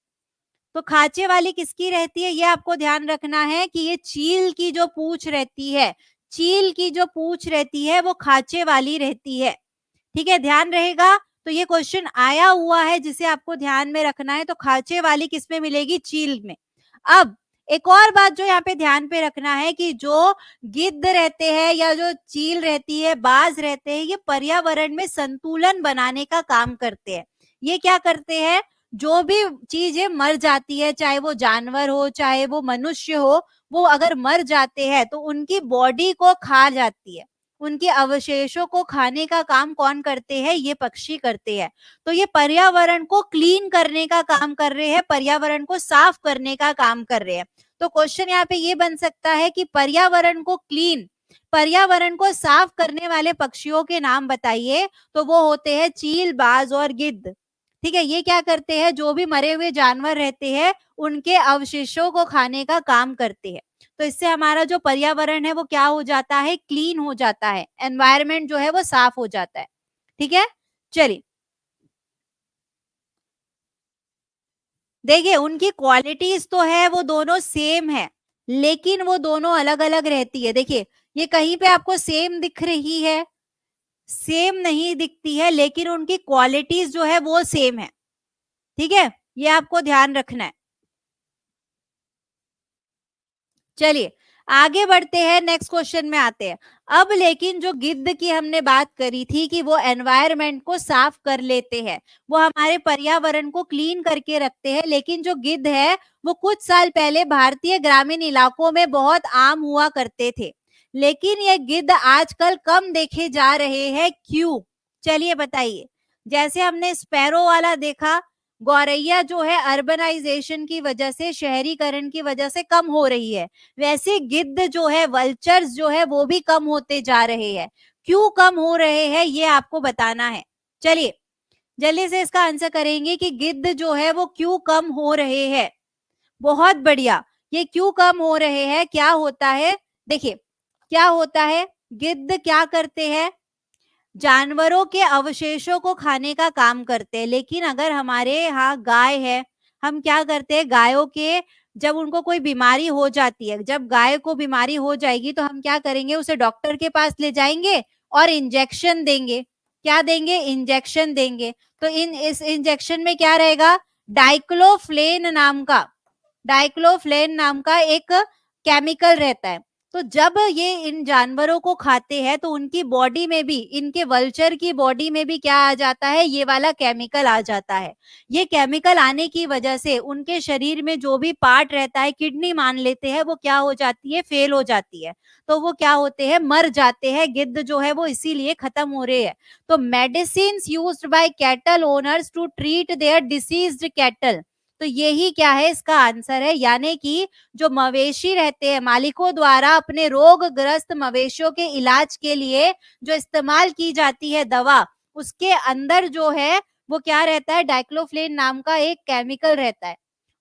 तो खांचे वाली किसकी रहती है, ये आपको ध्यान रखना है कि ये चील की जो पूंछ रहती है, चील की जो पूंछ रहती है वो खांचे वाली रहती है। ठीक है, ध्यान रहेगा। तो ये क्वेश्चन आया हुआ है जिसे आपको ध्यान में रखना है। तो खांचे वाली किसमें मिलेगी, चील में। अब एक और बात जो यहाँ पे ध्यान पे रखना है कि जो गिद्ध रहते हैं या जो चील रहती है, बाज रहते हैं, ये पर्यावरण में संतुलन बनाने का काम करते हैं। ये क्या करते हैं, जो भी चीजें मर जाती है, चाहे वो जानवर हो चाहे वो मनुष्य हो, वो अगर मर जाते हैं तो उनकी बॉडी को खा जाती है। उनके अवशेषों को खाने का काम कौन करते हैं, ये पक्षी करते हैं। तो ये पर्यावरण को क्लीन करने का काम कर रहे हैं, पर्यावरण को साफ करने का काम कर रहे हैं। तो क्वेश्चन यहाँ पे ये बन सकता है कि पर्यावरण को क्लीन, पर्यावरण को साफ करने वाले पक्षियों के नाम बताइए। तो वो होते हैं चील, बाज और गिद्ध। ठीक है, ये क्या करते हैं, जो भी मरे हुए जानवर रहते हैं उनके अवशेषों को खाने का काम करते हैं। तो इससे हमारा जो पर्यावरण है वो क्या हो जाता है, क्लीन हो जाता है, एनवायरनमेंट जो है वो साफ हो जाता है। ठीक है, चलिए देखिए, उनकी क्वालिटीज तो है वो दोनों सेम है, लेकिन वो दोनों अलग अलग रहती है। देखिए, ये कहीं पे आपको सेम दिख रही है, सेम नहीं दिखती है, लेकिन उनकी क्वालिटीज जो है वो सेम है। ठीक है, ये आपको ध्यान रखना है। चलिए आगे बढ़ते हैं, नेक्स्ट क्वेश्चन में आते हैं। अब लेकिन जो गिद्ध की हमने बात करी थी कि वो एनवायरनमेंट को साफ कर लेते हैं, वो हमारे पर्यावरण को क्लीन करके रखते हैं, लेकिन जो गिद्ध है वो कुछ साल पहले भारतीय ग्रामीण इलाकों में बहुत आम हुआ करते थे, लेकिन ये गिद्ध आजकल कम देखे जा रहे हैं, क्यों? चलिए बताइए। जैसे हमने स्पैरो वाला देखा, गौरैया जो है अर्बनाइजेशन की वजह से, शहरीकरण की वजह से कम हो रही है, वैसे गिद्ध जो है, वल्चर्स जो है वो भी कम होते जा रहे हैं। क्यों कम हो रहे हैं ये आपको बताना है। चलिए जल्दी से इसका आंसर करेंगे कि गिद्ध जो है वो क्यों कम हो रहे हैं। बहुत बढ़िया, ये क्यों कम हो रहे हैं, क्या होता है? देखिए क्या होता है, गिद्ध क्या करते हैं, जानवरों के अवशेषों को खाने का काम करते हैं। लेकिन अगर हमारे यहाँ गाय है, हम क्या करते हैं, गायों के जब उनको कोई बीमारी हो जाती है, जब गाय को बीमारी हो जाएगी तो हम क्या करेंगे, उसे डॉक्टर के पास ले जाएंगे और इंजेक्शन देंगे। क्या देंगे, इंजेक्शन देंगे। तो इस इंजेक्शन में क्या रहेगा, डाइक्लोफ्लेन नाम का, डाइक्लोफ्लेन नाम का एक केमिकल रहता है। तो जब ये इन जानवरों को खाते हैं तो उनकी बॉडी में भी, इनके वल्चर की बॉडी में भी क्या आ जाता है, ये वाला केमिकल आ जाता है। ये केमिकल आने की वजह से उनके शरीर में जो भी पार्ट रहता है, किडनी मान लेते हैं, वो क्या हो जाती है, फेल हो जाती है। तो वो क्या होते हैं, मर जाते हैं। गिद्ध जो है वो इसीलिए खत्म हो रहे हैं। तो medicine used by cattle owners to treat their diseased cattle, तो यही क्या है, इसका आंसर है। यानी कि जो मवेशी रहते हैं, मालिकों द्वारा अपने रोगग्रस्त मवेशियों के इलाज के लिए जो इस्तेमाल की जाती है दवा, उसके अंदर जो है वो क्या रहता है, डाइक्लोफ्लेन नाम का एक केमिकल रहता है।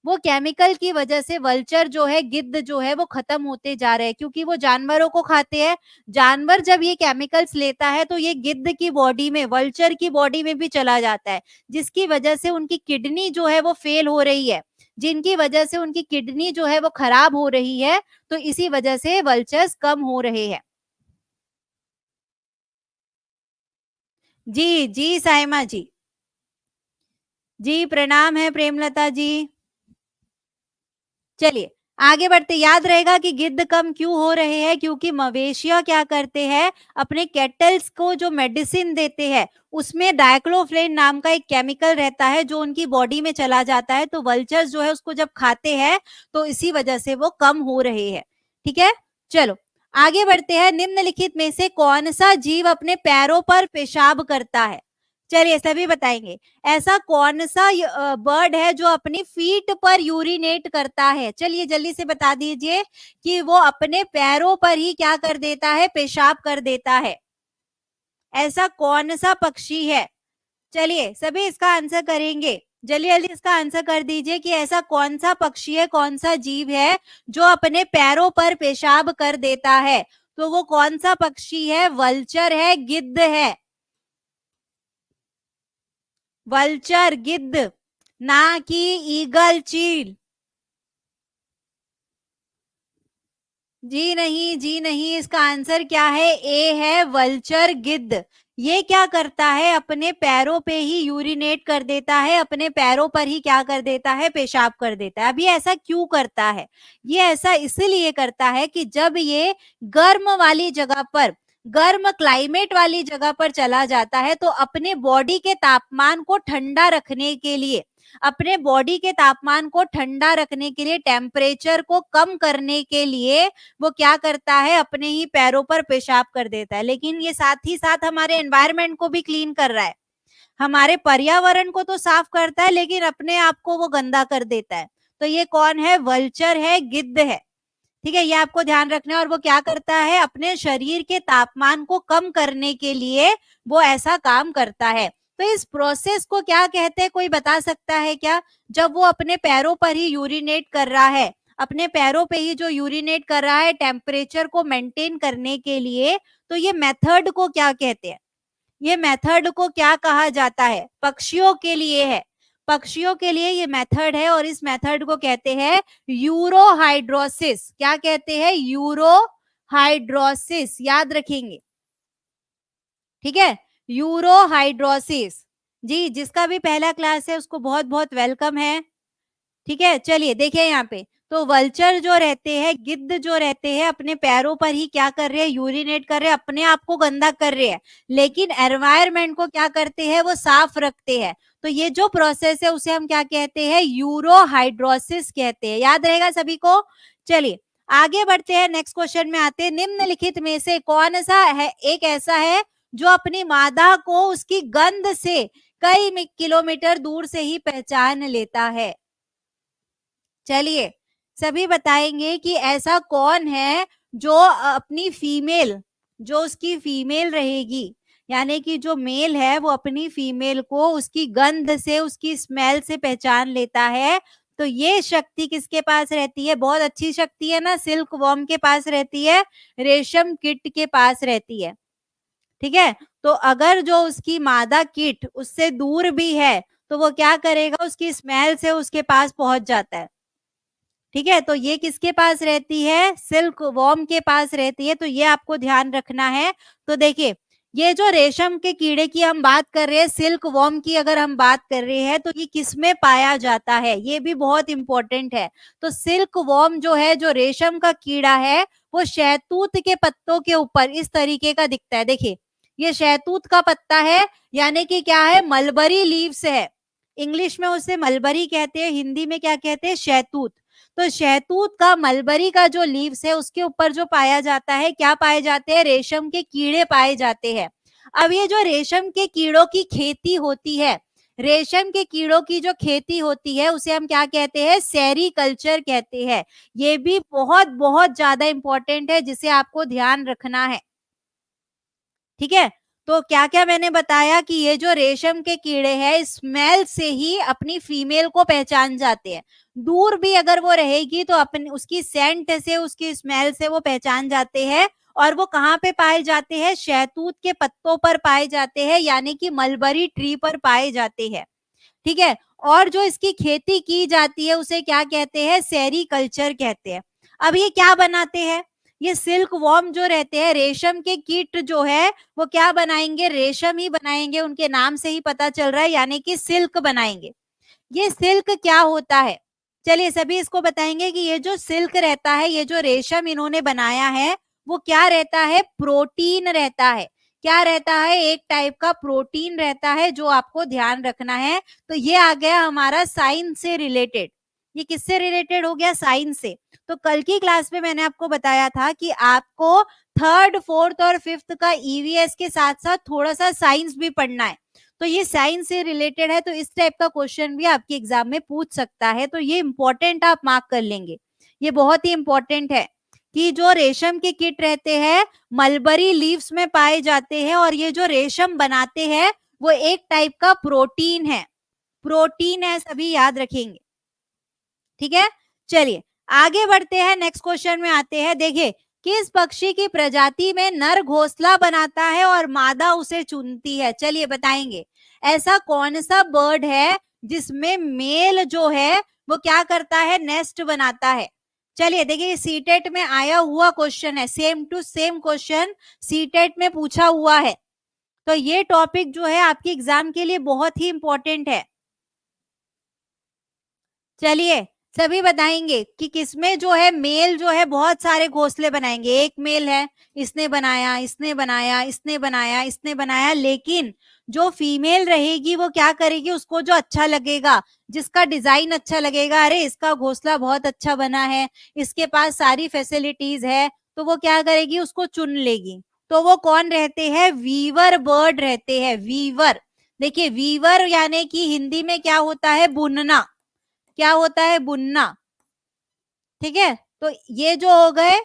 वो केमिकल की वजह से वल्चर जो है, गिद्ध जो है वो खत्म होते जा रहे हैं, क्योंकि वो जानवरों को खाते हैं। जानवर जब ये केमिकल्स लेता है तो ये गिद्ध की बॉडी में, वल्चर की बॉडी में भी चला जाता है, जिसकी वजह से उनकी किडनी जो है वो फेल हो रही है, जिनकी वजह से उनकी किडनी जो है वो खराब हो रही है। तो इसी वजह से वल्चर्स कम हो रहे हैं। जी जी साइमा जी, जी प्रणाम है प्रेमलता जी। चलिए आगे बढ़ते, याद रहेगा कि गिद्ध कम क्यों हो रहे हैं, क्योंकि मवेशियां क्या करते हैं, अपने कैटल्स को जो मेडिसिन देते हैं उसमें डाइक्लोफ्लेन नाम का एक केमिकल रहता है जो उनकी बॉडी में चला जाता है। तो वल्चर्स जो है उसको जब खाते हैं तो इसी वजह से वो कम हो रहे हैं। ठीक है, चलो आगे बढ़ते हैं। निम्नलिखित में से कौन सा जीव अपने पैरों पर पेशाब करता है? चलिए सभी बताएंगे। ऐसा कौन सा बर्ड है जो अपनी फीट पर यूरिनेट करता है? चलिए जल्दी से बता दीजिए कि वो अपने पैरों पर ही क्या कर देता है, पेशाब कर देता है। ऐसा कौन सा पक्षी है? चलिए सभी इसका आंसर करेंगे, जल्दी जल्दी इसका आंसर कर दीजिए कि ऐसा कौन सा पक्षी है, कौन सा जीव है जो अपने पैरों पर पेशाब कर देता है। तो वो कौन सा पक्षी है? वल्चर है, गिद्ध है? वल्चर, गिद्ध, ना कि ईगल, चील। जी नहीं, जी नहीं, इसका आंसर क्या है? ए है वल्चर, गिद्ध। ये क्या करता है? अपने पैरों पे ही यूरिनेट कर देता है, अपने पैरों पर ही क्या कर देता है? पेशाब कर देता है। अब ये ऐसा क्यों करता है? ये ऐसा इसलिए करता है कि जब ये गर्म वाली जगह पर, गर्म क्लाइमेट वाली जगह पर चला जाता है, तो अपने बॉडी के तापमान को ठंडा रखने के लिए, अपने बॉडी के तापमान को ठंडा रखने के लिए, टेम्परेचर को कम करने के लिए वो क्या करता है? अपने ही पैरों पर पेशाब कर देता है। लेकिन ये साथ ही साथ हमारे एनवायरनमेंट को भी क्लीन कर रहा है, हमारे पर्यावरण को तो साफ करता है, लेकिन अपने आप को वो गंदा कर देता है। तो ये कौन है? वल्चर है, गिद्ध है। ठीक है, ये आपको ध्यान रखना है। और वो क्या करता है? अपने शरीर के तापमान को कम करने के लिए वो ऐसा काम करता है। तो इस प्रोसेस को क्या कहते हैं? कोई बता सकता है क्या? जब वो अपने पैरों पर ही यूरिनेट कर रहा है, अपने पैरों पे ही जो यूरिनेट कर रहा है टेम्परेचर को मेंटेन करने के लिए, तो ये मेथड को क्या कहते हैं? ये मेथड को क्या कहा जाता है? पक्षियों के लिए है, पक्षियों के लिए ये मेथड है, और इस मेथड को कहते हैं यूरोहाइड्रोसिस। क्या कहते हैं? यूरोहाइड्रोसिस, याद रखेंगे। ठीक है, यूरोहाइड्रोसिस। जी, जिसका भी पहला क्लास है उसको बहुत बहुत वेलकम है। ठीक है, चलिए देखिए यहाँ पे, तो वल्चर जो रहते हैं, गिद्ध जो रहते हैं, अपने पैरों पर ही क्या कर रहे हैं? यूरिनेट कर रहे हैं, अपने आप को गंदा कर रहे हैं, लेकिन एनवायरनमेंट को क्या करते हैं? वो साफ रखते हैं। तो ये जो प्रोसेस है उसे हम क्या कहते हैं? यूरोहाइड्रोसिस कहते हैं। याद रहेगा सभी को? चलिए आगे बढ़ते हैं, नेक्स्ट क्वेश्चन में आते हैं। निम्नलिखित में से कौन सा है एक ऐसा है जो अपनी मादा को उसकी गंध से कई किलोमीटर दूर से ही पहचान लेता है? चलिए सभी बताएंगे कि ऐसा कौन है जो अपनी फीमेल, जो उसकी फीमेल रहेगी, यानी कि जो मेल है वो अपनी फीमेल को उसकी गंध से, उसकी स्मेल से पहचान लेता है। तो ये शक्ति किसके पास रहती है? बहुत अच्छी शक्ति है ना, सिल्क वॉर्म के पास रहती है, रेशम कीट के पास रहती है। ठीक है, तो अगर जो उसकी मादा कीट उससे दूर भी है तो वो क्या करेगा? उसकी स्मेल से उसके पास पहुंच जाता है। ठीक है, तो ये किसके पास रहती है? सिल्क वॉर्म के पास रहती है। तो ये आपको ध्यान रखना है। तो देखिए, ये जो रेशम के कीड़े की हम बात कर रहे हैं, सिल्क वॉर्म की अगर हम बात कर रहे हैं, तो ये किसमें पाया जाता है? ये भी बहुत इंपॉर्टेंट है। तो सिल्क वॉर्म जो है, जो रेशम का कीड़ा है, वो शहतूत के पत्तों के ऊपर इस तरीके का दिखता है। देखिए, ये शहतूत का पत्ता है, यानी कि क्या है? मलबरी लीव्स है। इंग्लिश में उसे मलबरी कहते हैं, हिंदी में क्या कहते हैं? शहतूत। तो शहतूत का, मलबरी का जो लीव्स है उसके ऊपर जो पाया जाता है, क्या पाए जाते हैं? रेशम के कीड़े पाए जाते हैं। अब ये जो रेशम के कीड़ों की खेती होती है, रेशम के कीड़ों की जो खेती होती है उसे हम क्या कहते हैं? सेरीकल्चर कहते हैं। ये भी बहुत बहुत ज्यादा इंपॉर्टेंट है, जिसे आपको ध्यान रखना है। ठीक है, तो क्या क्या मैंने बताया कि ये जो रेशम के कीड़े हैं, स्मेल से ही अपनी फीमेल को पहचान जाते हैं। दूर भी अगर वो रहेगी तो अपनी उसकी सेंट से, उसकी स्मेल से वो पहचान जाते हैं। और वो कहाँ पे पाए जाते हैं? शहतूत के पत्तों पर पाए जाते हैं, यानी कि मलबरी ट्री पर पाए जाते हैं। ठीक है, और जो इसकी खेती की जाती है उसे क्या कहते हैं? सेरीकल्चर कहते हैं। अब ये क्या बनाते हैं? ये सिल्क वॉर्म जो रहते हैं, रेशम के कीट जो है, वो क्या बनाएंगे? रेशम ही बनाएंगे, उनके नाम से ही पता चल रहा है, यानी कि सिल्क बनाएंगे। ये सिल्क क्या होता है? चलिए सभी इसको बताएंगे कि ये जो सिल्क रहता है, ये जो रेशम इन्होंने बनाया है, वो क्या रहता है? प्रोटीन रहता है। क्या रहता है? एक टाइप का प्रोटीन रहता है, जो आपको ध्यान रखना है। तो ये आ गया हमारा साइंस से रिलेटेड। ये किससे रिलेटेड हो गया? साइंस से। तो कल की क्लास में मैंने आपको बताया था कि आपको थर्ड, फोर्थ और फिफ्थ का ईवीएस के साथ साथ थोड़ा सा साइंस भी पढ़ना है। तो ये साइंस से रिलेटेड है, तो इस टाइप का क्वेश्चन भी आपके एग्जाम में पूछ सकता है। तो ये इंपॉर्टेंट आप मार्क कर लेंगे, ये बहुत ही इंपॉर्टेंट है कि जो रेशम के कीट रहते हैं, मलबरी लीव्स में पाए जाते हैं, और ये जो रेशम बनाते हैं वो एक टाइप का प्रोटीन है। प्रोटीन है, सभी याद रखेंगे। ठीक है, चलिए आगे बढ़ते हैं, नेक्स्ट क्वेश्चन में आते हैं। देखिए किस पक्षी की प्रजाति में नर घोंसला बनाता है और मादा उसे चुनती है? चलिए बताएंगे। ऐसा कौन सा बर्ड है जिसमें मेल जो है वो क्या करता है, नेस्ट बनाता है? चलिए देखिए, सीटेट में आया हुआ क्वेश्चन है, same to same question CTET में पूछा हुआ है। तो ये टॉपिक जो है आपके एग्जाम के लिए बहुत ही इंपॉर्टेंट है। चलिए सभी बताएंगे कि किसमें जो है मेल जो है बहुत सारे घोंसले बनाएंगे। एक मेल है, इसने बनाया, इसने बनाया, इसने बनाया, इसने बनाया, लेकिन जो फीमेल रहेगी वो क्या करेगी, उसको जो अच्छा लगेगा, जिसका डिजाइन अच्छा लगेगा, अरे इसका घोंसला बहुत अच्छा बना है, इसके पास सारी फैसिलिटीज है, तो वो क्या करेगी, उसको चुन लेगी। तो वो कौन रहते हैं, वीवर बर्ड रहते हैं, वीवर। देखिए वीवर यानी कि हिंदी में क्या होता है, बुनना। क्या होता है, बुनना। ठीक है, तो ये जो हो गए,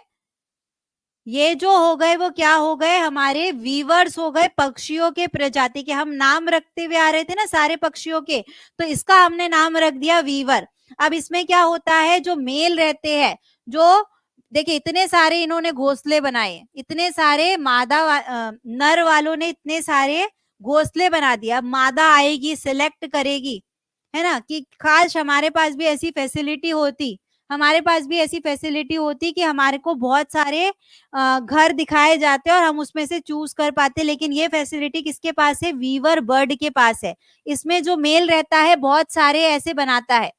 ये जो हो गए वो क्या हो गए, हमारे वीवर्स हो गए, पक्षियों के प्रजाति के। हम नाम रखते हुए आ रहे थे ना सारे पक्षियों के, तो इसका हमने नाम रख दिया वीवर। अब इसमें क्या होता है, जो मेल रहते हैं, जो देखिए इतने सारे इन्होंने घोंसले बनाए, इतने सारे नर वालों ने इतने सारे घोंसले बना दिया। मादा आएगी, सिलेक्ट करेगी, है ना, कि काश हमारे पास भी ऐसी फैसिलिटी होती, हमारे पास भी ऐसी फैसिलिटी होती कि हमारे को बहुत सारे घर दिखाए जाते और हम उसमें से चूज कर पाते। लेकिन ये फैसिलिटी किसके पास है, वीवर बर्ड के पास है। इसमें जो मेल रहता है बहुत सारे ऐसे बनाता है,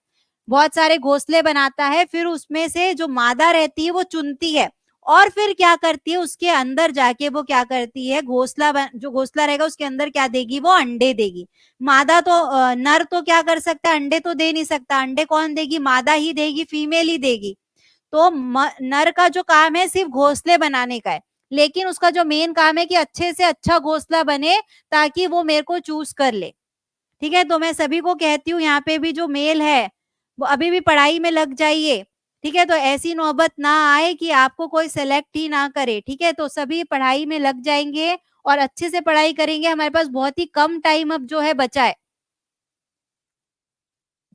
बहुत सारे घोंसले बनाता है, फिर उसमें से जो मादा रहती है वो चुनती है, और फिर क्या करती है, उसके अंदर जाके वो क्या करती है, जो घोंसला रहेगा उसके अंदर क्या देगी, वो अंडे देगी। मादा तो नर तो क्या कर सकता है, अंडे तो दे नहीं सकता, अंडे कौन देगी, मादा ही देगी, फीमेल ही देगी। तो नर का जो काम है सिर्फ घोंसले बनाने का है, लेकिन उसका जो मेन काम है कि अच्छे से अच्छा घोंसला बने ताकि वो मेरे को चूज कर ले। ठीक है, तो मैं सभी को कहती हूँ यहाँ पे भी जो मेल है वो अभी भी पढ़ाई में लग जाइए। ठीक है, तो ऐसी नौबत ना आए कि आपको कोई सेलेक्ट ही ना करे। ठीक है, तो सभी पढ़ाई में लग जाएंगे और अच्छे से पढ़ाई करेंगे। हमारे पास बहुत ही कम टाइम अब जो है बचा है,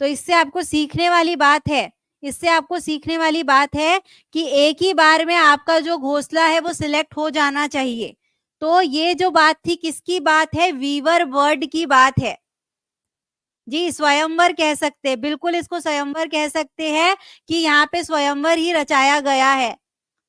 तो इससे आपको सीखने वाली बात है, इससे आपको सीखने वाली बात है कि एक ही बार में आपका जो घोंसला है वो सिलेक्ट हो जाना चाहिए। तो ये जो बात थी किसकी बात है, वीवर बर्ड की बात है। जी, स्वयंवर कह सकते हैं, बिल्कुल इसको स्वयंवर कह सकते हैं कि यहाँ पे स्वयंवर ही रचाया गया है।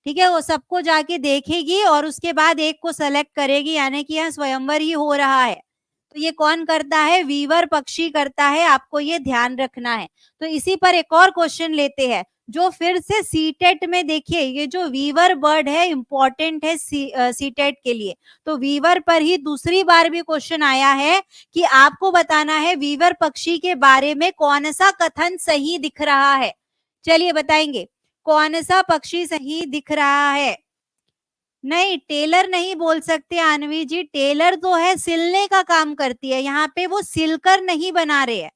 ठीक है, वो सबको जाके देखेगी और उसके बाद एक को सेलेक्ट करेगी, यानी कि यहाँ स्वयंवर ही हो रहा है। तो ये कौन करता है, वीवर पक्षी करता है, आपको ये ध्यान रखना है। तो इसी पर एक और क्वेश्चन लेते हैं, जो फिर से सीटेट में, देखिए ये जो वीवर बर्ड है इंपॉर्टेंट है सीटेट के लिए। तो वीवर पर ही दूसरी बार भी क्वेश्चन आया है कि आपको बताना है वीवर पक्षी के बारे में कौन सा कथन सही दिख रहा है। चलिए बताएंगे, कौन सा पक्षी सही दिख रहा है। नहीं, टेलर नहीं बोल सकते आणवी जी, टेलर तो है सिलने का काम करती है, यहाँ पे वो सिलकर नहीं बना रहे हैं,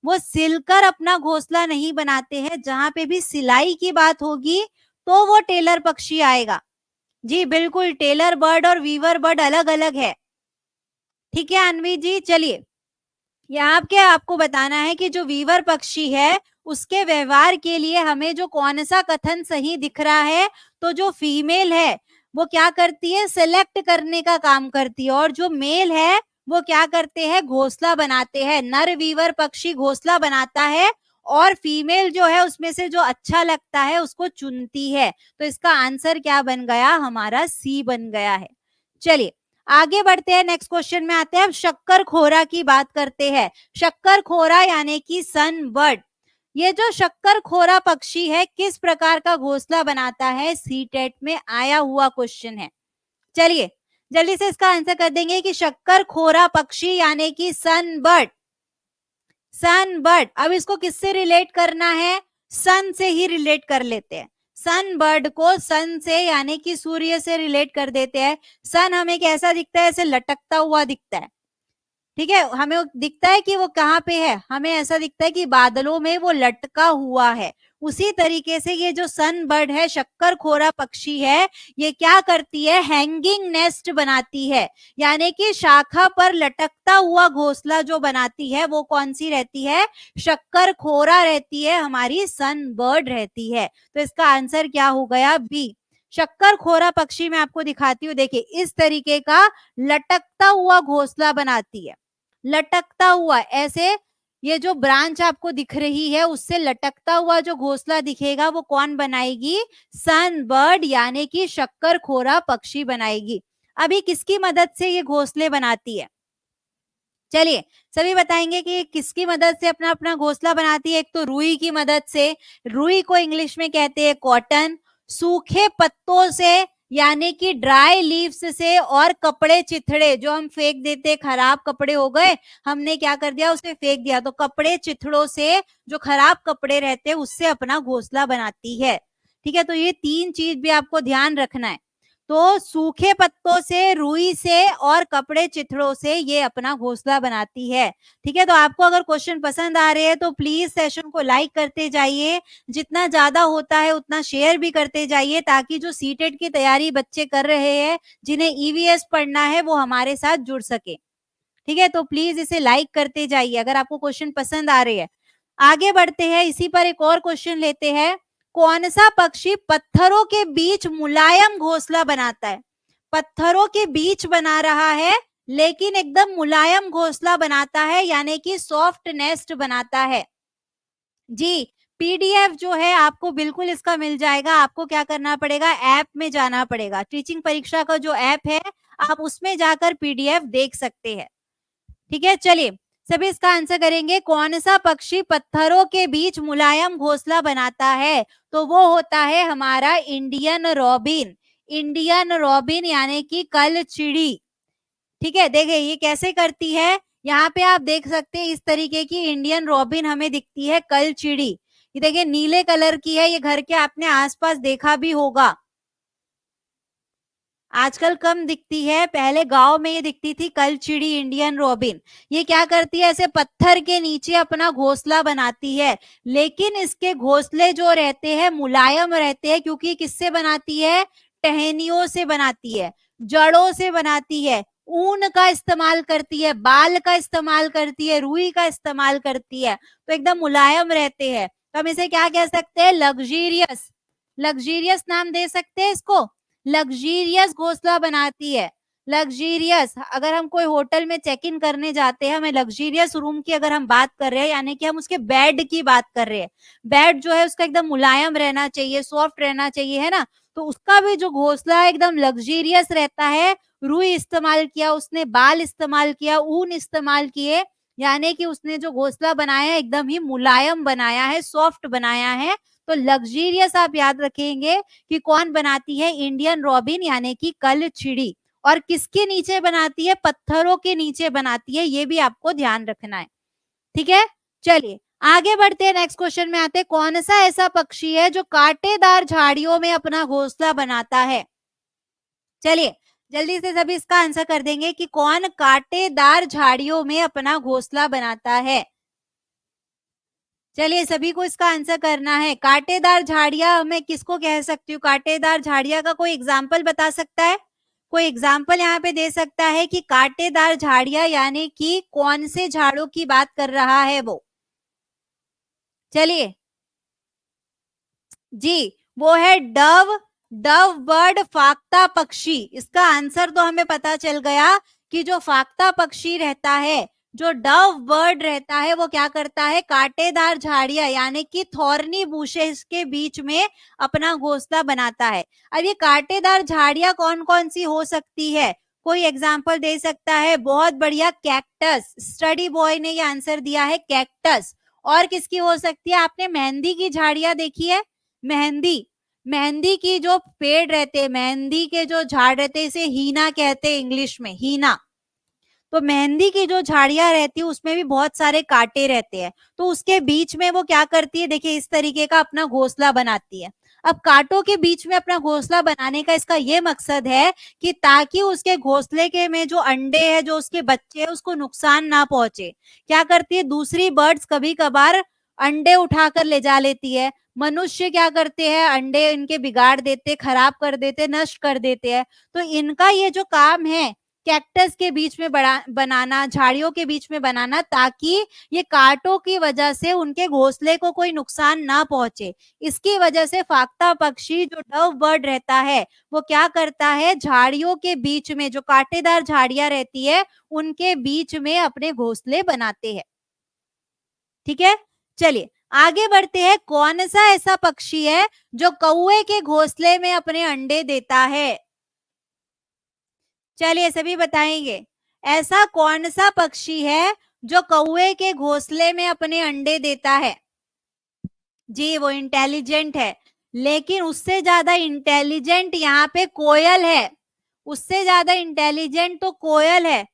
वो सिलकर अपना घोंसला नहीं बनाते हैं। जहां पे भी सिलाई की बात होगी तो वो टेलर पक्षी आएगा। जी बिल्कुल, टेलर बर्ड और वीवर बर्ड अलग अलग है। ठीक है अन्वी जी, चलिए यहाँ पे आपको बताना है कि जो वीवर पक्षी है उसके व्यवहार के लिए हमें जो कौन सा कथन सही दिख रहा है, तो जो फीमेल है वो क्या करती है, सेलेक्ट करने का काम करती है, और जो मेल है वो क्या करते हैं, घोंसला बनाते हैं। नर वीवर पक्षी घोंसला बनाता है और फीमेल जो है उसमें से जो अच्छा लगता है उसको चुनती है। तो इसका आंसर क्या बन गया, हमारा सी बन गया है। चलिए आगे बढ़ते हैं, नेक्स्ट क्वेश्चन में आते हैं। अब शक्कर खोरा की बात करते हैं। शक्कर खोरा यानी कि सन बर्ड, ये जो शक्कर खोरा पक्षी है किस प्रकार का घोंसला बनाता है, सीटेट में आया हुआ क्वेश्चन है। चलिए जल्दी से इसका आंसर कर देंगे कि शक्कर खोरा पक्षी यानी कि सन बर्ड, सन बर्ड। अब इसको किससे रिलेट करना है, सन से ही रिलेट कर लेते हैं। सन बर्ड को सन से यानी कि सूर्य से रिलेट कर देते हैं। सन हमें कैसा दिखता है, ऐसे लटकता हुआ दिखता है। ठीक है, हमें दिखता है कि वो कहाँ पे है, हमें ऐसा दिखता है कि बादलों में वो लटका हुआ है। उसी तरीके से ये जो सन बर्ड है, शक्कर खोरा पक्षी है, ये क्या करती है, हैंगिंग नेस्ट बनाती है, यानी कि शाखा पर लटकता हुआ घोंसला जो बनाती है वो कौन सी रहती है, शक्कर खोरा रहती है, हमारी सन बर्ड रहती है। तो इसका आंसर क्या हो गया, बी। शक्करखोरा पक्षी मैं आपको दिखाती हूँ, देखिए इस तरीके का लटकता हुआ घोंसला बनाती है, लटकता हुआ ऐसे। ये जो ब्रांच आपको दिख रही है उससे लटकता हुआ जो घोंसला दिखेगा वो कौन बनाएगी? सनबर्ड यानी कि शक्करखोरा पक्षी बनाएगी। अभी किसकी मदद से ये घोंसले बनाती है? चलिए सभी बताएंगे कि किसकी मदद से अपना अपना घोंसला बनाती है। एक तो रुई की मदद से, रुई को इंग्लिश में कहते हैं कॉटन, सूखे पत्तों से यानी कि ड्राई लीव्स से, और कपड़े चिथड़े जो हम फेंक देते, खराब कपड़े हो गए हमने क्या कर दिया, उसे फेंक दिया, तो कपड़े चिथड़ों से जो खराब कपड़े रहते हैं उससे अपना घोंसला बनाती है। ठीक है, तो ये तीन चीज भी आपको ध्यान रखना है। तो सूखे पत्तों से, रुई से और कपड़े चिथड़ों से ये अपना घोंसला बनाती है। ठीक है, तो आपको अगर क्वेश्चन पसंद आ रहे हैं तो प्लीज सेशन को लाइक करते जाइए, जितना ज्यादा होता है उतना शेयर भी करते जाइए, ताकि जो सीटेट की तैयारी बच्चे कर रहे हैं, जिन्हें ईवीएस पढ़ना है, वो हमारे साथ जुड़ सके। ठीक है, तो प्लीज इसे लाइक करते जाइए अगर आपको क्वेश्चन पसंद आ रहे हैं। आगे बढ़ते हैं, इसी पर एक और क्वेश्चन लेते हैं। कौन सा पक्षी पत्थरों के बीच मुलायम घोंसला बनाता है? पत्थरों के बीच बना रहा है लेकिन एकदम मुलायम घोंसला बनाता है, यानी कि सॉफ्ट नेस्ट बनाता है। जी, पीडीएफ जो है आपको बिल्कुल इसका मिल जाएगा। आपको क्या करना पड़ेगा, ऐप में जाना पड़ेगा। टीचिंग परीक्षा का जो ऐप है आप उसमें जाकर पीडीएफ देख सकते हैं। ठीक है, चलिए सभी इसका आंसर करेंगे। कौन सा पक्षी पत्थरों के बीच मुलायम घोंसला बनाता है? तो वो होता है हमारा इंडियन रॉबिन। इंडियन रॉबिन यानी कि कलचिड़ी। ठीक है, देखिए ये कैसे करती है, यहाँ पे आप देख सकते हैं इस तरीके की इंडियन रॉबिन हमें दिखती है, कलचिड़ी। ये देखिए नीले कलर की है, ये घर के आपने आसपास देखा भी होगा। आजकल कम दिखती है, पहले गांव में ये दिखती थी कलचिड़ी, इंडियन रॉबिन। ये क्या करती है, ऐसे पत्थर के नीचे अपना घोंसला बनाती है, लेकिन इसके घोंसले जो रहते हैं मुलायम रहते हैं, क्योंकि किससे बनाती है? टहनियों से बनाती है, जड़ों से बनाती है, ऊन का इस्तेमाल करती है, बाल का इस्तेमाल करती है, रुई का इस्तेमाल करती है, तो एकदम मुलायम रहते हैं। तो हम इसे क्या कह सकते हैं? लग्जीरियस। लग्जीरियस नाम दे सकते हैं इसको, लग्जीरियस घोंसला बनाती है। लग्जीरियस, अगर हम कोई होटल में चेक इन करने जाते हैं, हमें लग्जीरियस रूम की अगर हम बात कर रहे हैं, यानी कि हम उसके बेड की बात कर रहे हैं, बेड जो है उसका एकदम मुलायम रहना चाहिए, सॉफ्ट रहना चाहिए, है ना, तो उसका भी जो घोंसला है एकदम लग्जीरियस रहता है। रुई इस्तेमाल किया उसने, बाल इस्तेमाल किया, ऊन इस्तेमाल किए, यानी कि उसने जो घोंसला बनाया है एकदम ही मुलायम बनाया है, सॉफ्ट बनाया है। तो लग्जीरियस आप याद रखेंगे कि कौन बनाती है? इंडियन रॉबिन यानी कि कलचिड़ी। और किसके नीचे बनाती है? पत्थरों के नीचे बनाती है, ये भी आपको ध्यान रखना है। ठीक है, चलिए आगे बढ़ते हैं, नेक्स्ट क्वेश्चन में आते हैं। कौन सा ऐसा पक्षी है जो कांटेदार झाड़ियों में अपना घोंसला बनाता है? चलिए जल्दी से सभी इसका आंसर कर देंगे कि कौन कांटेदार झाड़ियों में अपना घोंसला बनाता है। चलिए सभी को इसका आंसर करना है। कांटेदार झाड़ियां मैं किसको कह सकती हूँ? कांटेदार झाड़ियां का कोई एग्जाम्पल बता सकता है? कोई एग्जाम्पल यहाँ पे दे सकता है कि कांटेदार झाड़ियां यानी कि कौन से झाड़ों की बात कर रहा है वो? चलिए जी, वो है डव। डव बर्ड, फाख्ता पक्षी। इसका आंसर तो हमें पता चल गया कि जो फाख्ता पक्षी रहता है, जो डव बर्ड रहता है, वो क्या करता है? कांटेदार झाड़ियां यानी कि थॉर्नी बुशेस के बीच में अपना घोंसला बनाता है। अब ये कांटेदार झाड़ियां कौन कौन सी हो सकती है? कोई एग्जाम्पल दे सकता है? बहुत बढ़िया, कैक्टस। स्टडी बॉय ने ये आंसर दिया है, कैक्टस। और किसकी हो सकती है? आपने मेहंदी की झाड़ियां देखी है? मेहंदी, मेहंदी की जो पेड़ रहते हैं, मेहंदी के जो झाड़ रहते हैं, इसे हीना कहते हैं इंग्लिश में, हीना। तो मेहंदी की जो झाड़ियां रहती है उसमें भी बहुत सारे कांटे रहते हैं, तो उसके बीच में वो क्या करती है? देखिए इस तरीके का अपना घोंसला बनाती है। अब कांटों के बीच में अपना घोंसला बनाने का इसका ये मकसद है कि ताकि उसके घोंसले के में जो अंडे है, जो उसके बच्चे हैं, उसको नुकसान ना पहुंचे। क्या करती है? दूसरी बर्ड्स कभी कभार अंडे उठाकर ले जा लेती है। मनुष्य क्या करते हैं? अंडे इनके बिगाड़ देते, खराब कर देते, नष्ट कर देते हैं। तो इनका ये जो काम है कैक्टस के बीच में बनाना, झाड़ियों के बीच में बनाना, ताकि ये कांटों की वजह से उनके घोंसले को कोई नुकसान ना पहुंचे। इसकी वजह से फाख्ता पक्षी जो डव बर्ड रहता है वो क्या करता है, झाड़ियों के बीच में, जो कांटेदार झाड़ियां रहती है उनके बीच में अपने घोंसले बनाते हैं। ठीक है, चलिए आगे बढ़ते हैं। कौन सा ऐसा पक्षी है जो कौवे के घोंसले में अपने अंडे देता है? चलिए सभी बताएंगे, ऐसा कौन सा पक्षी है जो कौवे के घोंसले में अपने अंडे देता है? जी, वो इंटेलिजेंट है, लेकिन उससे ज्यादा इंटेलिजेंट यहाँ पे कोयल है। उससे ज्यादा इंटेलिजेंट तो कोयल है।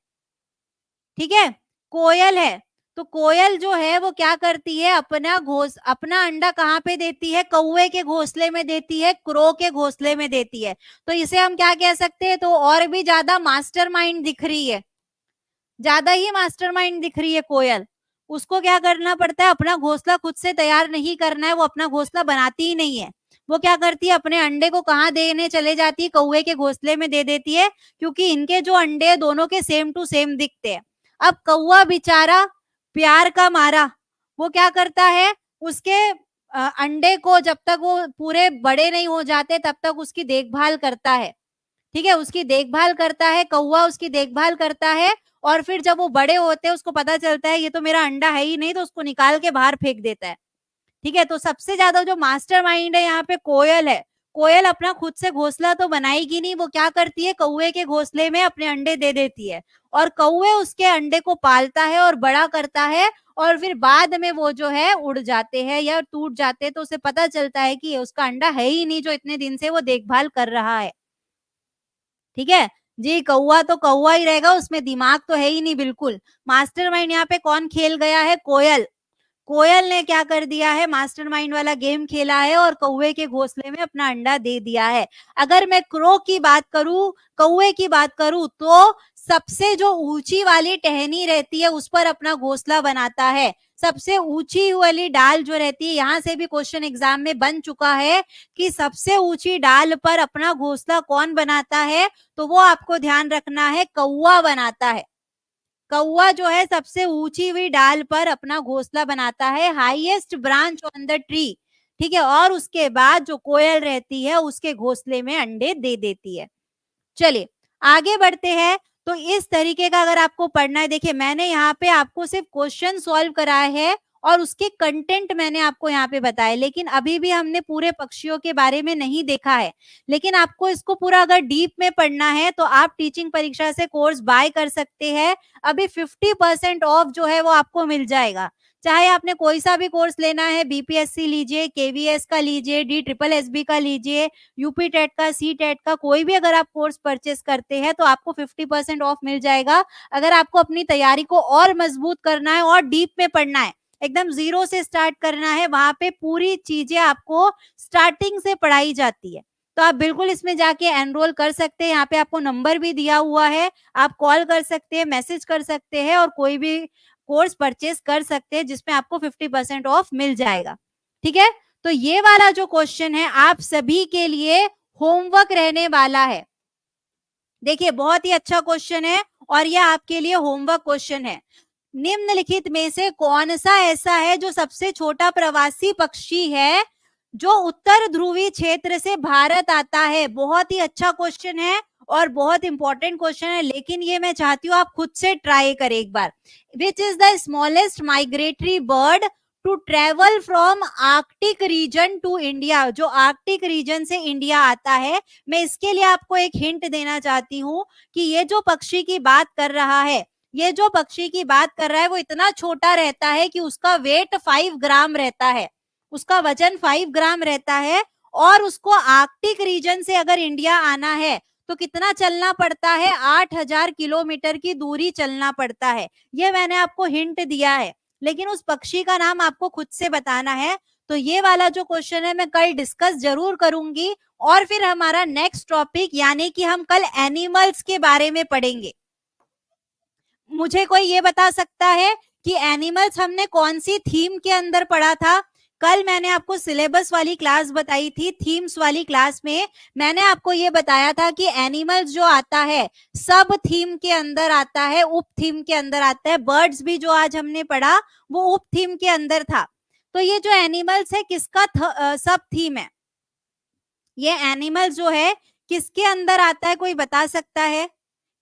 ठीक है, कोयल है। तो कोयल जो है वो क्या करती है, अपना अंडा कहाँ पे देती है? कौवे के घोंसले में देती है, क्रो के घोंसले में देती है। तो इसे हम क्या कह सकते हैं? तो और भी ज्यादा मास्टरमाइंड दिख रही है, ज्यादा ही मास्टरमाइंड दिख रही है कोयल। उसको क्या करना पड़ता है, अपना घोंसला खुद से तैयार नहीं करना है, वो अपना घोंसला बनाती ही नहीं है। वो क्या करती है, अपने अंडे को कहाँ देने चले जाती है? कौवे के घोंसले में दे देती है, क्योंकि इनके जो अंडे है दोनों के सेम टू सेम दिखते हैं। अब कौवा बेचारा प्यार का मारा वो क्या करता है, उसके अंडे को जब तक वो पूरे बड़े नहीं हो जाते तब तक उसकी देखभाल करता है। ठीक है, उसकी देखभाल करता है, कौवा उसकी देखभाल करता है, और फिर जब वो बड़े होते हैं उसको पता चलता है ये तो मेरा अंडा है ही नहीं, तो उसको निकाल के बाहर फेंक देता है। ठीक है, तो सबसे ज्यादा जो मास्टरमाइंड है यहाँ पे कोयल है। कोयल अपना खुद से घोंसला तो बनाएगी नहीं, वो क्या करती है, कौवे के घोंसले में अपने अंडे दे देती है, और कौवे उसके अंडे को पालता है और बड़ा करता है, और फिर बाद में वो जो है उड़ जाते हैं या टूट जाते हैं, तो उसे पता चलता है कि ये उसका अंडा है ही नहीं जो इतने दिन से वो देखभाल कर रहा है। ठीक है जी, कौवा तो कौवा ही रहेगा, उसमें दिमाग तो है ही नहीं बिल्कुल। मास्टरमाइंड यहाँ पे कौन खेल गया है? कोयल। कोयल ने क्या कर दिया है, मास्टरमाइंड वाला गेम खेला है और कौवे के घोंसले में अपना अंडा दे दिया है। अगर मैं क्रो की बात करूं, कौवे की बात करूं, तो सबसे जो ऊंची वाली टहनी रहती है उस पर अपना घोंसला बनाता है। सबसे ऊंची वाली डाल जो रहती है, यहाँ से भी क्वेश्चन एग्जाम में बन चुका है कि सबसे ऊंची डाल पर अपना घोंसला कौन बनाता है? तो वो आपको ध्यान रखना है, कौवा बनाता है। कौवा जो है सबसे ऊंची हुई डाल पर अपना घोंसला बनाता है, highest branch on the tree. ठीक है, और उसके बाद जो कोयल रहती है उसके घोंसले में अंडे दे देती है। चलिए आगे बढ़ते हैं। तो इस तरीके का अगर आपको पढ़ना है, देखिए मैंने यहाँ पे आपको सिर्फ क्वेश्चन सॉल्व कराए हैं और उसके कंटेंट मैंने आपको यहाँ पे बताए, लेकिन अभी भी हमने पूरे पक्षियों के बारे में नहीं देखा है। लेकिन आपको इसको पूरा अगर डीप में पढ़ना है तो आप टीचिंग परीक्षा से कोर्स बाय कर सकते हैं। अभी 50% ऑफ जो है वो आपको मिल जाएगा। चाहे आपने कोई सा भी कोर्स लेना है, बीपीएससी लीजिए, केवीएस का लीजिए, DSSB का लीजिए, यूपी टेट का, सी टेट का, कोई भी अगर आप कोर्स परचेस करते हैं तो आपको 50% ऑफ मिल जाएगा। अगर आपको अपनी तैयारी को और मजबूत करना है और डीप में पढ़ना है, एकदम जीरो से स्टार्ट करना है, वहां पे पूरी चीजें आपको स्टार्टिंग से पढ़ाई जाती है। तो आप बिल्कुल इसमें जाके एनरोल कर सकते हैं। यहाँ पे आपको नंबर भी दिया हुआ है, आप कॉल कर सकते हैं, मैसेज कर सकते हैं और कोई भी कोर्स परचेस कर सकते हैं जिसमें आपको 50% ऑफ मिल जाएगा। ठीक है, तो ये वाला जो क्वेश्चन है आप सभी के लिए होमवर्क रहने वाला है। देखिए बहुत ही अच्छा क्वेश्चन है और यह आपके लिए होमवर्क क्वेश्चन है। निम्नलिखित में से कौन सा ऐसा है जो सबसे छोटा प्रवासी पक्षी है जो उत्तर ध्रुवी क्षेत्र से भारत आता है? बहुत ही अच्छा क्वेश्चन है और बहुत इंपॉर्टेंट क्वेश्चन है, लेकिन ये मैं चाहती हूँ आप खुद से ट्राई करें एक बार। Which is the smallest migratory bird to travel from Arctic region to India? जो आर्कटिक रीजन से इंडिया आता है। मैं इसके लिए आपको एक हिंट देना चाहती हूँ कि ये जो पक्षी की बात कर रहा है, ये जो पक्षी की बात कर रहा है वो इतना छोटा रहता है कि उसका वेट 5 ग्राम रहता है, उसका वजन 5 ग्राम रहता है। और उसको आर्कटिक रीजन से अगर इंडिया आना है तो कितना चलना पड़ता है? 8000 किलोमीटर की दूरी चलना पड़ता है। ये मैंने आपको हिंट दिया है, लेकिन उस पक्षी का नाम आपको खुद से बताना है। तो ये वाला जो क्वेश्चन है मैं कल डिस्कस जरूर करूंगी, और फिर हमारा नेक्स्ट टॉपिक यानी कि हम कल एनिमल्स के बारे में पढ़ेंगे। मुझे कोई ये बता सकता है कि एनिमल्स हमने कौन सी थीम के अंदर पढ़ा था? कल मैंने आपको सिलेबस वाली क्लास बताई थी, थीम्स वाली क्लास में मैंने आपको ये बताया था कि एनिमल्स जो आता है सब थीम के अंदर आता है, उप थीम के अंदर आता है। बर्ड्स भी जो आज हमने पढ़ा वो उप थीम के अंदर था। तो ये जो एनिमल्स है किसका सब थीम है? ये एनिमल जो है किसके अंदर आता है, कोई बता सकता है?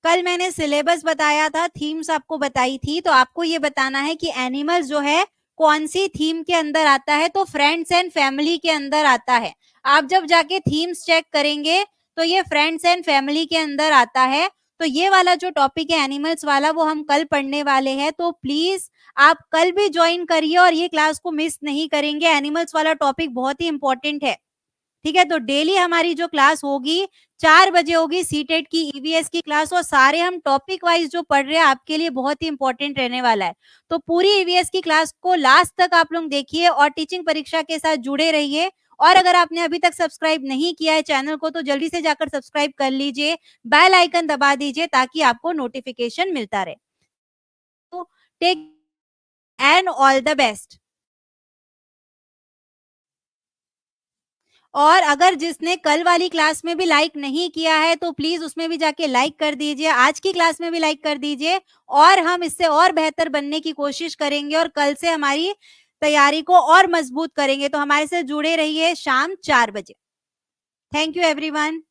कल मैंने सिलेबस बताया था, थीम्स आपको बताई थी, तो आपको ये बताना है कि एनिमल्स जो है कौन सी थीम के अंदर आता है। तो फ्रेंड्स एंड फैमिली के अंदर आता है। आप जब जाके थीम्स चेक करेंगे तो ये फ्रेंड्स एंड फैमिली के अंदर आता है। तो ये वाला जो टॉपिक है एनिमल्स वाला वो हम कल पढ़ने वाले हैं। तो प्लीज आप कल भी ज्वाइन करिए और ये क्लास को मिस नहीं करेंगे। एनिमल्स वाला टॉपिक बहुत ही इंपॉर्टेंट है। ठीक है, तो डेली हमारी जो क्लास होगी 4 बजे होगी, सीटेट की ईवीएस की क्लास, और सारे हम टॉपिक वाइज जो पढ़ रहे हैं आपके लिए बहुत ही इंपॉर्टेंट रहने वाला है। तो पूरी ईवीएस की क्लास को लास्ट तक आप लोग देखिए और टीचिंग परीक्षा के साथ जुड़े रहिए। और अगर आपने अभी तक सब्सक्राइब नहीं किया है चैनल को तो जल्दी से जाकर सब्सक्राइब कर लीजिए, बेल आइकन दबा दीजिए ताकि आपको नोटिफिकेशन मिलता रहे। तो take and all the best. और अगर जिसने कल वाली क्लास में भी लाइक नहीं किया है तो प्लीज उसमें भी जाके लाइक कर दीजिए, आज की क्लास में भी लाइक कर दीजिए, और हम इससे और बेहतर बनने की कोशिश करेंगे और कल से हमारी तैयारी को और मजबूत करेंगे। तो हमारे से जुड़े रहिए शाम 4 बजे। Thank you everyone.